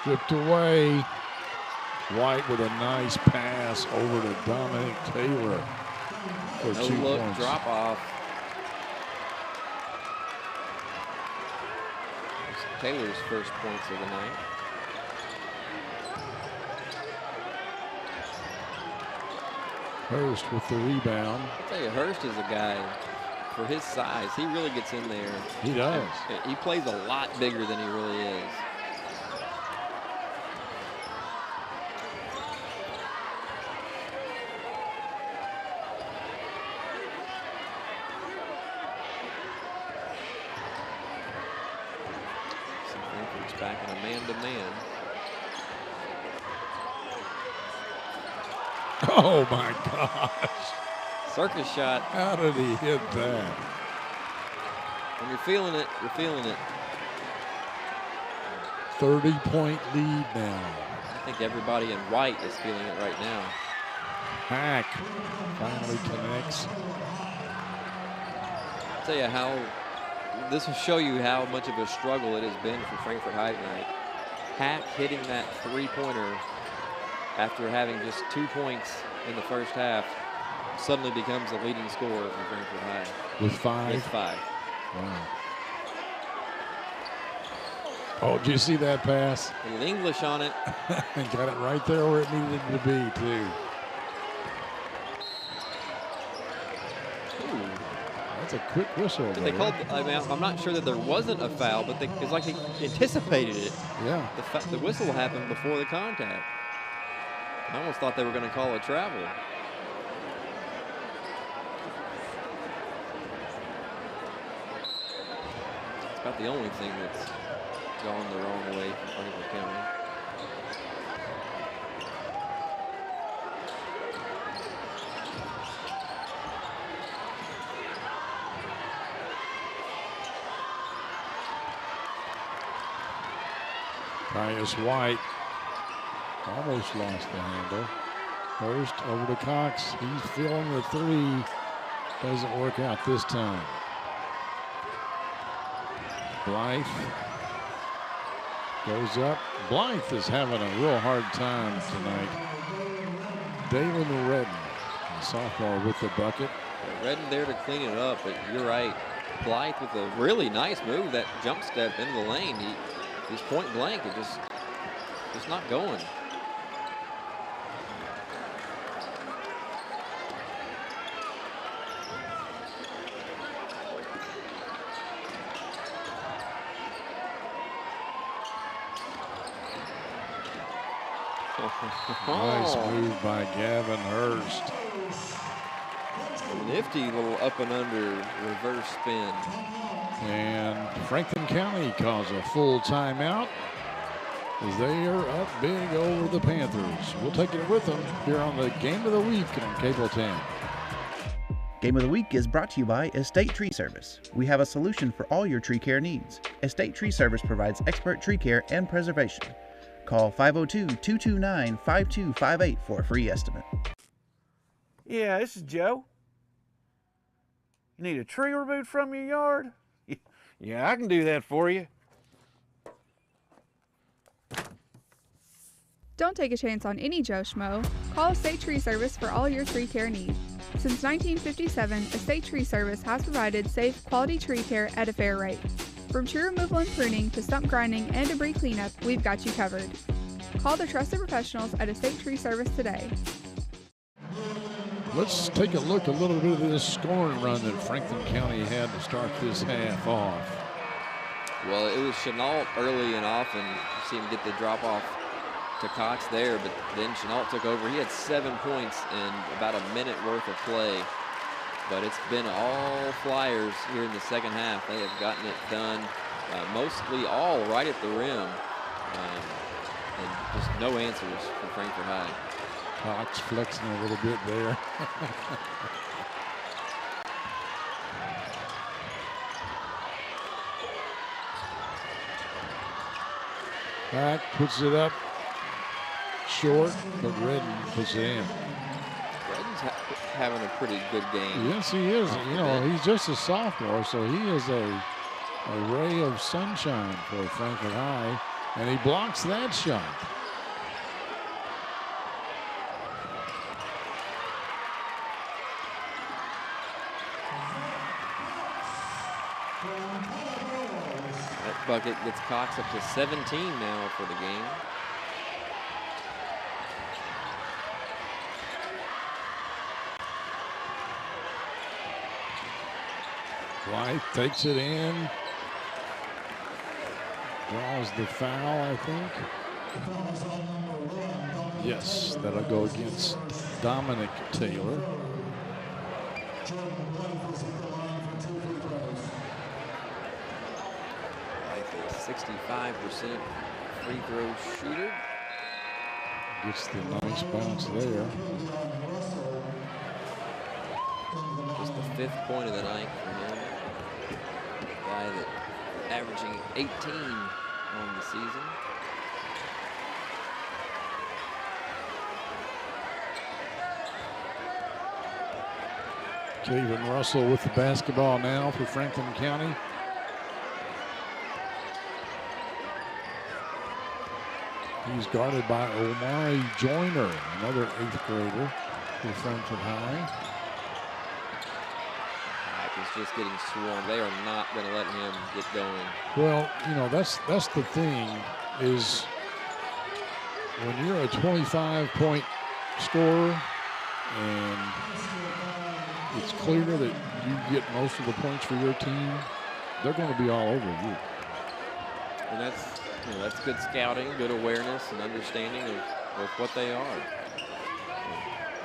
Stripped away. White with a nice pass over to Dominic Taylor for 2 No-look points. drop-off. It's Taylor's first points of the night. Hurst with the rebound. I'll tell you, Hurst is a guy, for his size, he really gets in there. He does. He plays a lot bigger than he really is. Back in a man-to-man. Oh my gosh. Circus shot. How did he hit that? When you're feeling it, you're feeling it. 30-point lead now. I think everybody in white is feeling it right now. Hack finally connects. I'll tell you how, this will show you how much of a struggle it has been for Frankfort High tonight. Hack hitting that three-pointer after having just 2 points in the first half suddenly becomes the leading scorer for Frankfort High. With 5? With 5. Wow. Oh, did you see that pass? A little English on it. And got it right there where it needed to be, too. Ooh. That's a quick whistle. They called, I mean, I'm not sure that there wasn't a foul, but it's like they anticipated it. Yeah. The whistle happened before the contact. I almost thought they were going to call a travel. It's about the only thing that's gone the wrong way for Frankfort County. Tyus White almost lost the handle. Hurst over to Cox. He's feeling the three. Doesn't work out this time. Blythe goes up. Blythe is having a real hard time tonight. Dalen Redden, the sophomore, with the bucket. Redden there to clean it up, but you're right. Blythe with a really nice move, that jump step into the lane. He's point blank, it just not going. Nice move by Gavin Hurst. Nifty little up and under reverse spin. And Franklin County calls a full timeout as they are up big over the Panthers. We'll take it with them here on the Game of the Week on Cable 10. Game of the Week is brought to you by Estate Tree Service. We have a solution for all your tree care needs. Estate Tree Service provides expert tree care and preservation. Call 502-229-5258 for a free estimate. Yeah, this is Joe. You need a tree removed from your yard? Yeah, I can do that for you. Don't take a chance on any Joe Schmo. Call Estate Tree Service for all your tree care needs. Since 1957, Estate Tree Service has provided safe, quality tree care at a fair rate. From tree removal and pruning to stump grinding and debris cleanup, we've got you covered. Call the trusted professionals at Estate Tree Service today. Let's take a look a little bit of this scoring run that Franklin County had to start this half off. Well, it was Chenault early and often. You see him get the drop off to Cox there, but then Chenault took over. He had 7 points in about a minute worth of play. But it's been all Flyers here in the second half. They have gotten it done, mostly all right at the rim. And just no answers for Frankfort High. Cox flexing a little bit there. Back puts it up short, but Redden puts it in. Redden's having a pretty good game. Yes, he is. You know, he's just a sophomore, so he is a ray of sunshine for Frankfort High, and he blocks that shot. That bucket gets Cox up to 17 now for the game. White takes it in. Draws the foul, I think. Yes, that'll go against Dominic Taylor. Like a 65% free throw shooter. Gets the nice bounce there. Just the 5th point of the night for him. Guy that averaging 18 on the season. Kevin Russell with the basketball now for Franklin County. He's guarded by Omari Joyner, another 8th grader for Frankfort High. He's just getting swarmed. They are not going to let him get going. Well, you know, that's the thing is when you're a 25-point scorer and it's clear that you get most of the points for your team, they're going to be all over you. And that's, you know, that's good scouting, good awareness, and understanding of what they are.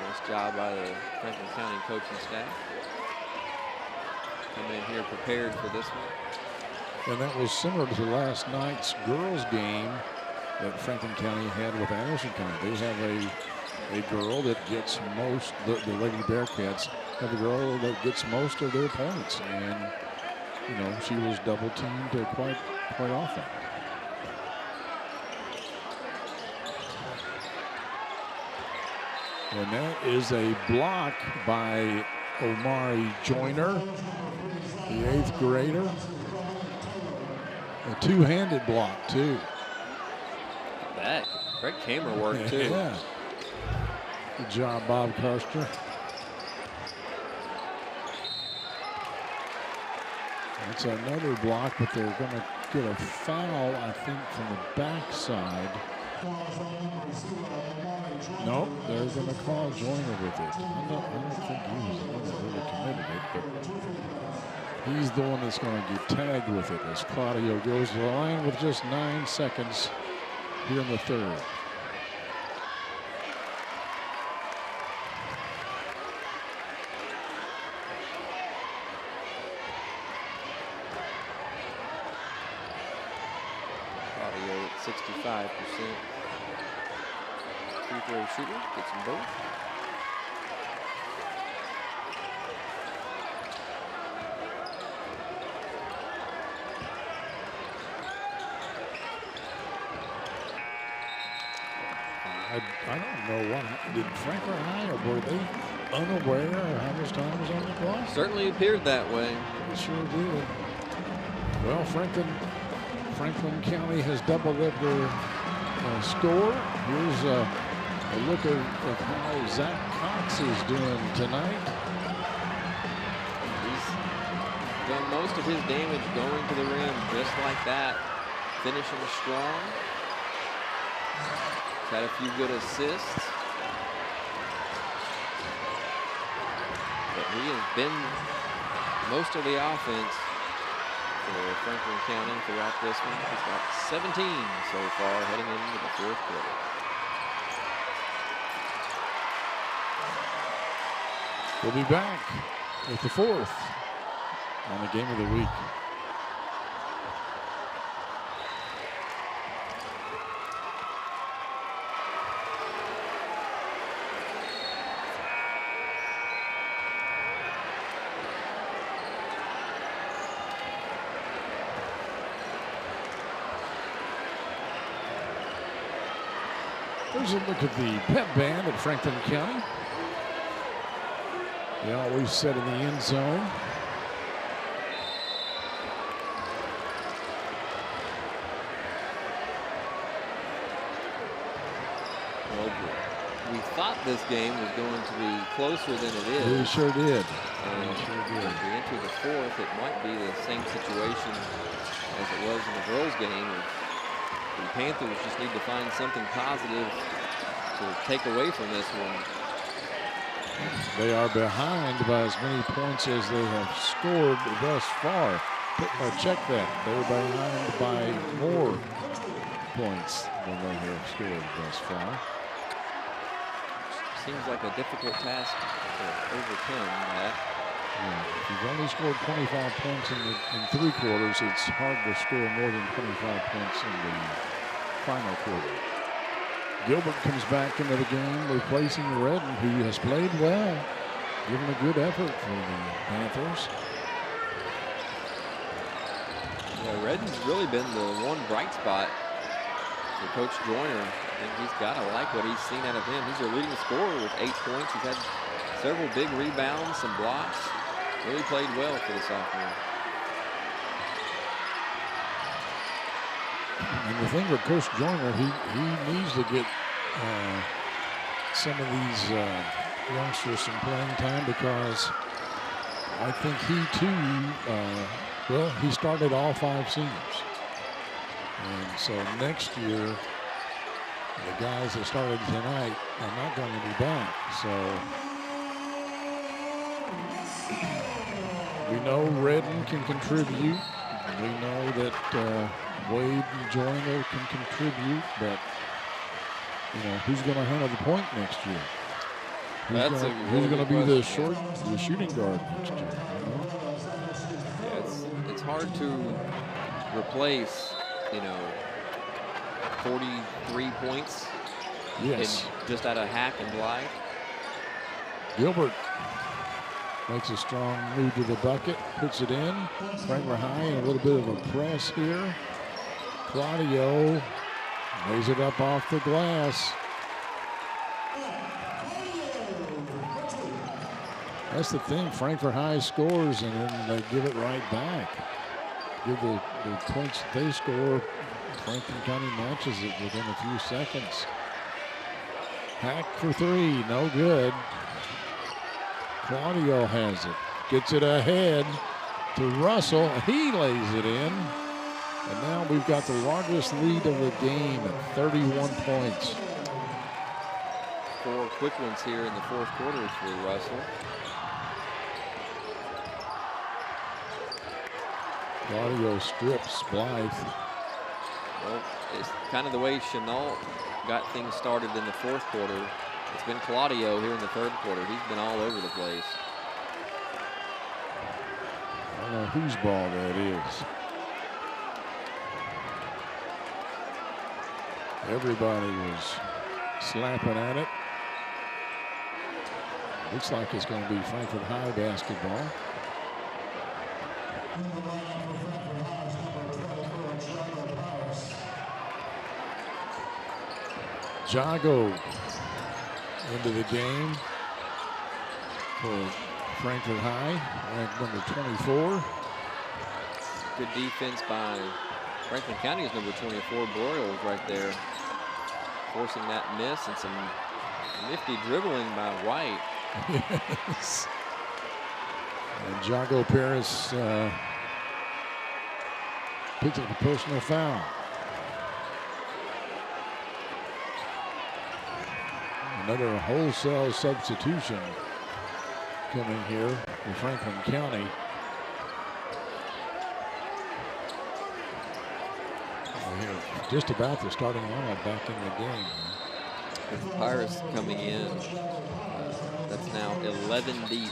Nice job by the Franklin County coaching staff. Coming in here prepared for this one. And that was similar to last night's girls game that Franklin County had with Anderson County. They have a girl that gets most, the Lady Bearcats have a girl that gets most of their points. And, you know, she was double teamed quite often. And that is a block by Omari Joyner, the 8th grader. A two-handed block, too. That great camera work, too. Yeah. Good job, Bob Karster. That's another block, but they're going to get a foul, I think, from the backside. Nope, they're going to call Joyner with it. I don't think he was the one that really committed it, but he's the one that's going to get tagged with it as Claudio goes to the line with just 9 seconds here in the 3rd. Claudio at 65%. Free throw shooter, gets them both. I don't know what did Frankfort High, or were they unaware of how much time was on the clock? Certainly appeared that way. It sure did. Well, Franklin County has doubled up their score. Here's a look at how Zach Cox is doing tonight. He's done most of his damage going to the rim, just like that. Finishing strong. He's had a few good assists. But he has been most of the offense for Franklin County throughout this one. He's got 17 so far heading into the 4th quarter. We'll be back with the fourth on the Game of the Week. There's a look at the pep band at Franklin County. They always set in the end zone. Well, we thought this game was going to be closer than it is. We sure did. And as we enter the fourth, it might be the same situation as it was in the girls' game. The Panthers just need to find something positive to take away from this one. They are behind by as many points as they have scored thus far. Check that. They're behind by more points than they have scored thus far. Seems like a difficult task to overcome that. Yeah. If you've only scored 25 points in 3 quarters, it's hard to score more than 25 points in the final quarter. Gilbert comes back into the game, replacing Redden, who has played well, given a good effort for the Panthers. Yeah, Redden's really been the one bright spot for Coach Joyner. I think he's got to like what he's seen out of him. He's their leading scorer with 8 points. He's had several big rebounds, some blocks. Really played well for the sophomore. And the thing with Coach Joyner, he needs to get some of these youngsters some playing time, because I think he too, well, he started all 5 seniors. And so next year, the guys that started tonight are not going to be back. So we know Redden can contribute. We know that Wade and Joyner can contribute, but who's going to handle the point next year? Who's going to be the shooting guard next year? Yeah, it's hard to replace 43 points. Yes. Just out of Hack and Blythe. Gilbert makes a strong move to the bucket, puts it in. Frankfort High in a little bit of a press here. Claudio lays it up off the glass. That's the thing, Frankfort High scores and then they give it right back. Give the points that they score, Franklin County matches it within a few seconds. Hack for 3, no good. Claudio has it, gets it ahead to Russell. He lays it in. And now we've got the largest lead of the game at 31 points. 4 quick ones here in the fourth quarter for Russell. Claudio strips Blythe. Well, it's kind of the way Chenault got things started in the fourth quarter. It's been Claudio here in the third quarter. He's been all over the place. I don't know whose ball that is. Everybody was slapping at it. Looks like it's going to be Frankfort High basketball. Jago into the game for Frankfort High, ranked number 24. Good defense by Franklin County's number 24, Broyles, right there, forcing that miss, and some nifty dribbling by White. Yes. And Jago Paris picks up a personal foul. Another wholesale substitution coming here for Franklin County. We're here just about the starting lineup back in the game. With the Pirates coming in, that's now 11 deep.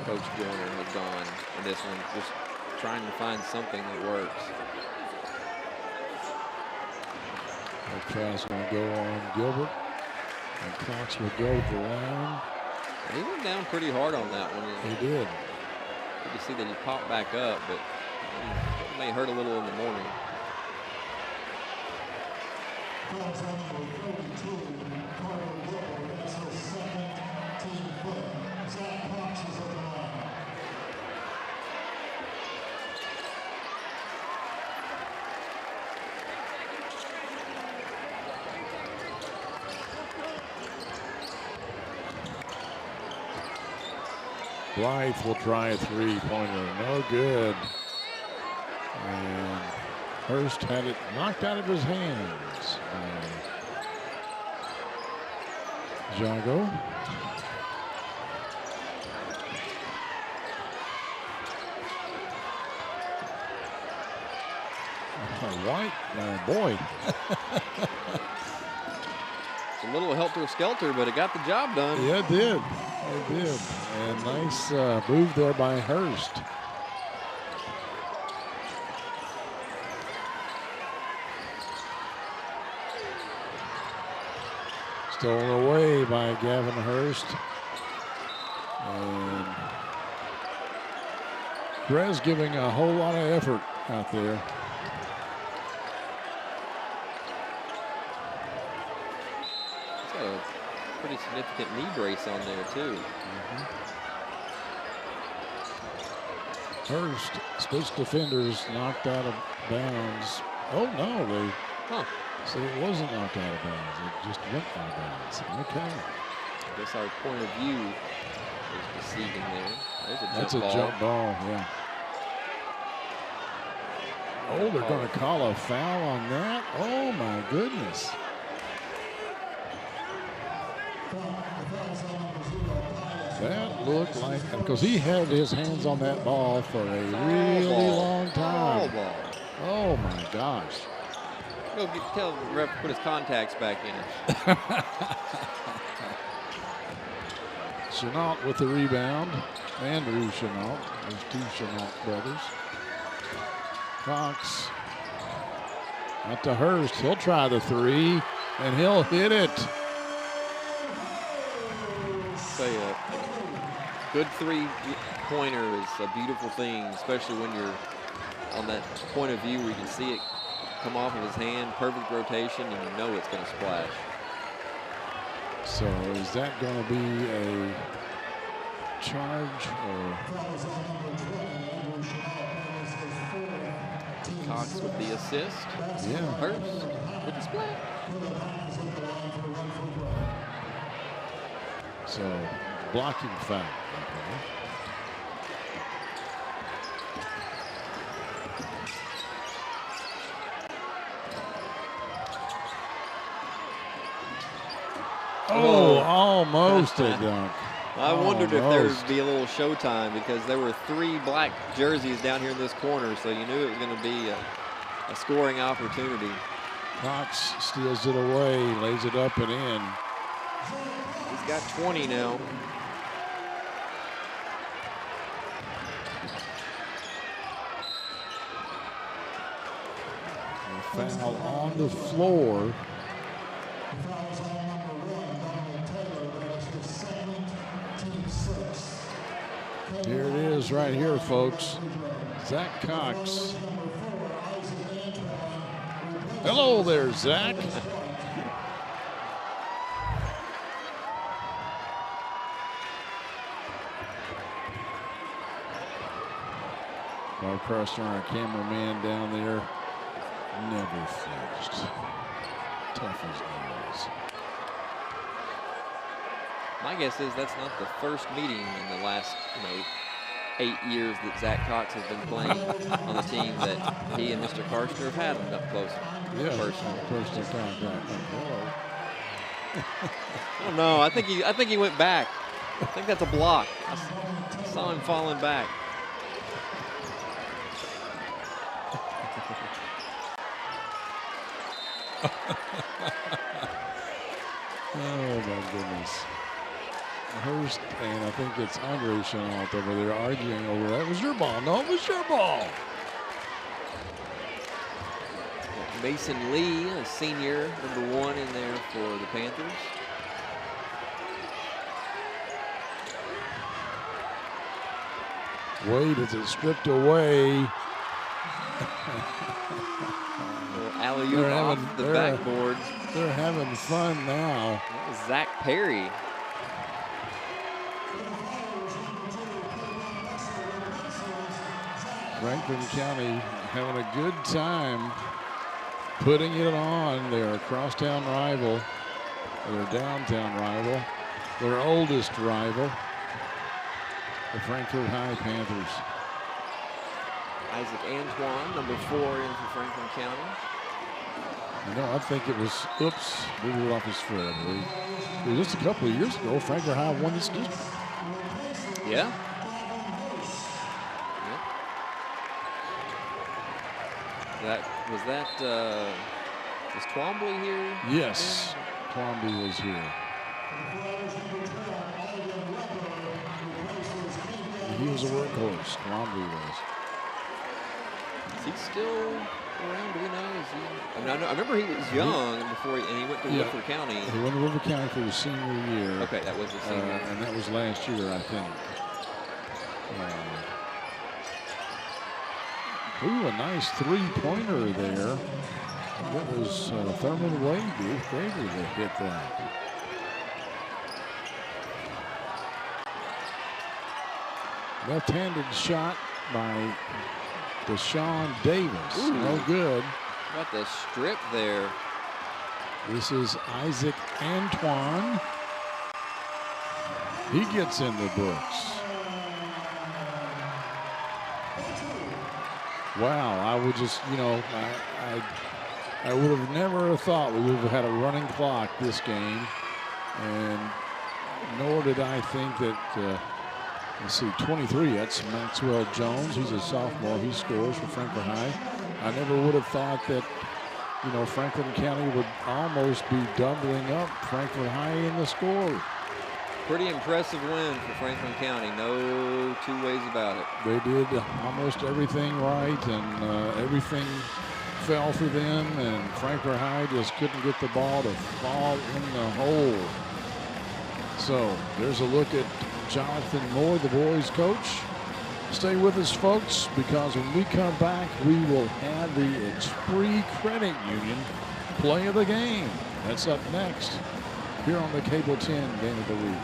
Coach Joyner has gone in this one, just trying to find something that works. That try's going to go on Gilbert. And Cox will go to the line. He went down pretty hard on that one. He did. Good to see that he popped back up, but it may hurt a little in the morning. Blythe will try a three-pointer. No good. And Hurst had it knocked out of his hands. Jago. White, boy. It's a little helter-skelter, but it got the job done. Yeah, it did. It did. And nice move there by Hurst. Stolen away by Gavin Hurst. And Grez giving a whole lot of effort out there. He's got a pretty significant knee brace on there, too. Hurst, switch defenders knocked out of bounds. Oh, no, they. So it wasn't knocked out of bounds. It just went out of bounds. Okay. I guess our point of view is deceiving there. That's a jump ball, yeah. Oh, they're going to call a foul on that? Oh, my goodness. That looked like, because he had his hands on that ball for a really long time. Oh, my gosh. Go tell the ref to put his contacts back in. Chenault with the rebound. Andrew Chenault. There's two Chenault brothers. Cox. Out to Hurst. He'll try the three, and he'll hit it. Say a good three-pointer is a beautiful thing, especially when you're on that point of view where you can see it come off of his hand, perfect rotation, and you know it's going to splash. So is that going to be a charge or? Cox with the assist. Yeah. Hurst with the splash. So blocking foul. Oh, almost a dunk. I wondered if there would be a little showtime because there were three black jerseys down here in this corner, so you knew it was going to be a scoring opportunity. Cox steals it away, lays it up and in. He's got 20 now. A foul on the floor. Here it is right here, folks. Zach Cox. Hello there, Zach. Mark Carson, our cameraman down there, never flinched. Tough as nails. My guess is that's not the first meeting in the last, 8 years that Zach Cox has been playing on the team that he and Mr. Karshner have had him up close. Yeah, personal contact. Oh no, I think he went back. I think that's a block. I saw him falling back. Oh, my goodness. Hurst, and I think it's Andre Chenault over there arguing over that. It was your ball. No, it was your ball. Mason Lee, a senior, #1 in there for the Panthers. Wade is it stripped away. Alley-oop off the backboard. They're having fun now. That was Zach Perry. Franklin County having a good time putting it on their crosstown rival, their downtown rival, their oldest rival, the Frankfort High Panthers. Isaac Antoine, #4 in for Franklin County. I think it was, moved it off his foot, I believe. It was just a couple of years ago, Frankfort High won this district. Yeah. Was Twombly here? Yes, Twombly was here. He was a workhorse, Twombly was. Is he still around? Do we know? I remember he was young before he went to Woodford County. He went to Woodford County for his senior year. Okay, that was his senior. And that was last year, I think. A nice three-pointer there. That was Thurman Wade, eighth grader that hit that. Left-handed shot by Deshaun Davis. Ooh. No good. Got the strip there. This is Isaac Antoine. He gets in the books. Wow, I would just, I would have never thought we would have had a running clock this game, and nor did I think that, let's see, 23, that's Maxwell Jones. He's a sophomore. He scores for Frankfort High. I never would have thought that, Franklin County would almost be doubling up Frankfort High in the score. Pretty impressive win for Franklin County. No two ways about it. They did almost everything right, and everything fell for them, and Frankfort High just couldn't get the ball to fall in the hole. So there's a look at Jonathan Moore, the boys' coach. Stay with us, folks, because when we come back, we will have the Esprit Credit Union play of the game. That's up next here on the Cable 10 Game of the Week.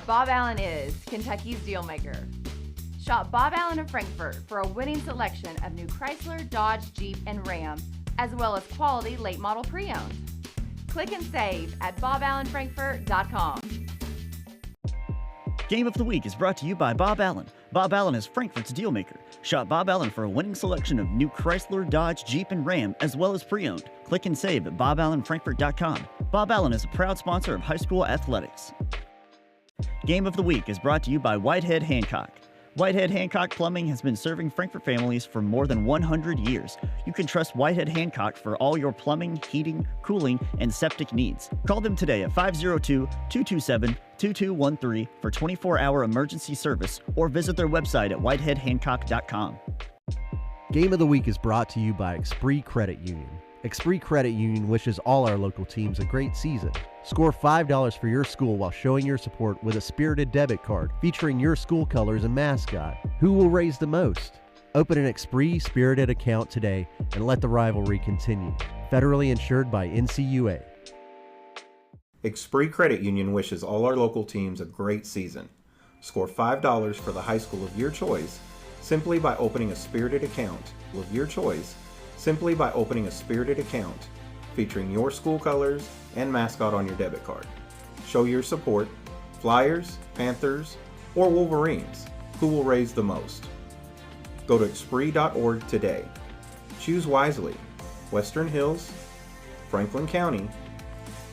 Bob Allen is Kentucky's deal maker. Shop Bob Allen of Frankfort for a winning selection of new Chrysler, Dodge, Jeep, and Ram, as well as quality late model pre-owned. Click and save at boballenfrankfort.com. Game of the Week is brought to you by Bob Allen. Bob Allen is Frankfort's deal maker. Shop Bob Allen for a winning selection of new Chrysler, Dodge, Jeep, and Ram, as well as pre-owned. Click and save at boballenfrankfort.com. Bob Allen is a proud sponsor of high school athletics. Game of the Week is brought to you by Whitehead Hancock. Whitehead Hancock Plumbing has been serving Frankfort families for more than 100 years. You can trust Whitehead Hancock for all your plumbing, heating, cooling, and septic needs. Call them today at 502-227-2213 for 24-hour emergency service, or visit their website at whiteheadhancock.com. Game of the Week is brought to you by Esprit Credit Union. Esprit Credit Union wishes all our local teams a great season. Score $5 for your school while showing your support with a spirited debit card featuring your school colors and mascot. Who will raise the most? Open an Esprit Spirited account today and let the rivalry continue. Federally insured by NCUA. Esprit Credit Union wishes all our local teams a great season. Score $5 for the high school of your choice simply by opening a Spirited account of your choice simply by opening a Spirited account featuring your school colors and mascot on your debit card. Show your support. Flyers, Panthers, or Wolverines. Who will raise the most? Go to Esprit.org today. Choose wisely. Western Hills, Franklin County,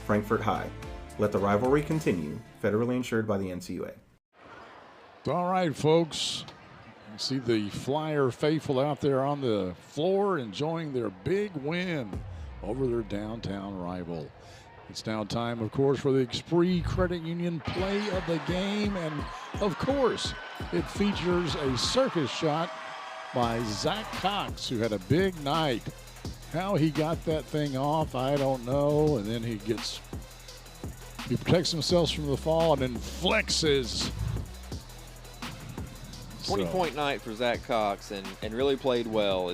Frankfort High. Let the rivalry continue. Federally insured by the NCUA. All right, folks. You see the Flyer faithful out there on the floor enjoying their big win over their downtown rival. It's now time, of course, for the Expree Credit Union play of the game. And, of course, it features a circus shot by Zach Cox, who had a big night. How he got that thing off, I don't know. And then he protects himself from the fall and then flexes. 20-point night for Zach Cox, and really played well.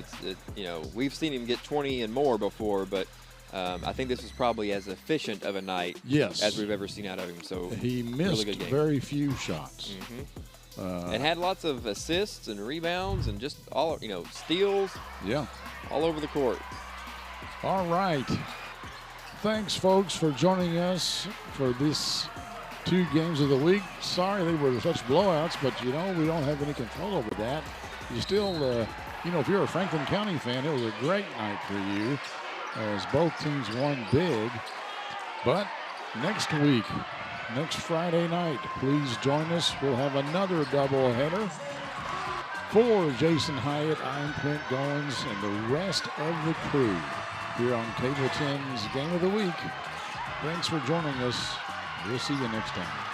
We've seen him get 20 and more before, but I think this was probably as efficient of a night as we've ever seen out of him. So he missed really good game. Very few shots. And had lots of assists and rebounds and just all, steals. Yeah. All over the court. All right. Thanks, folks, for joining us for this 2 games of the week. Sorry they were such blowouts, but, we don't have any control over that. You still, if you're a Franklin County fan, it was a great night for you as both teams won big. But next week, next Friday night, please join us. We'll have another doubleheader. For Jason Hyatt, I'm Clint Goins, and the rest of the crew here on Cable 10's Game of the Week. Thanks for joining us. We'll see you next time.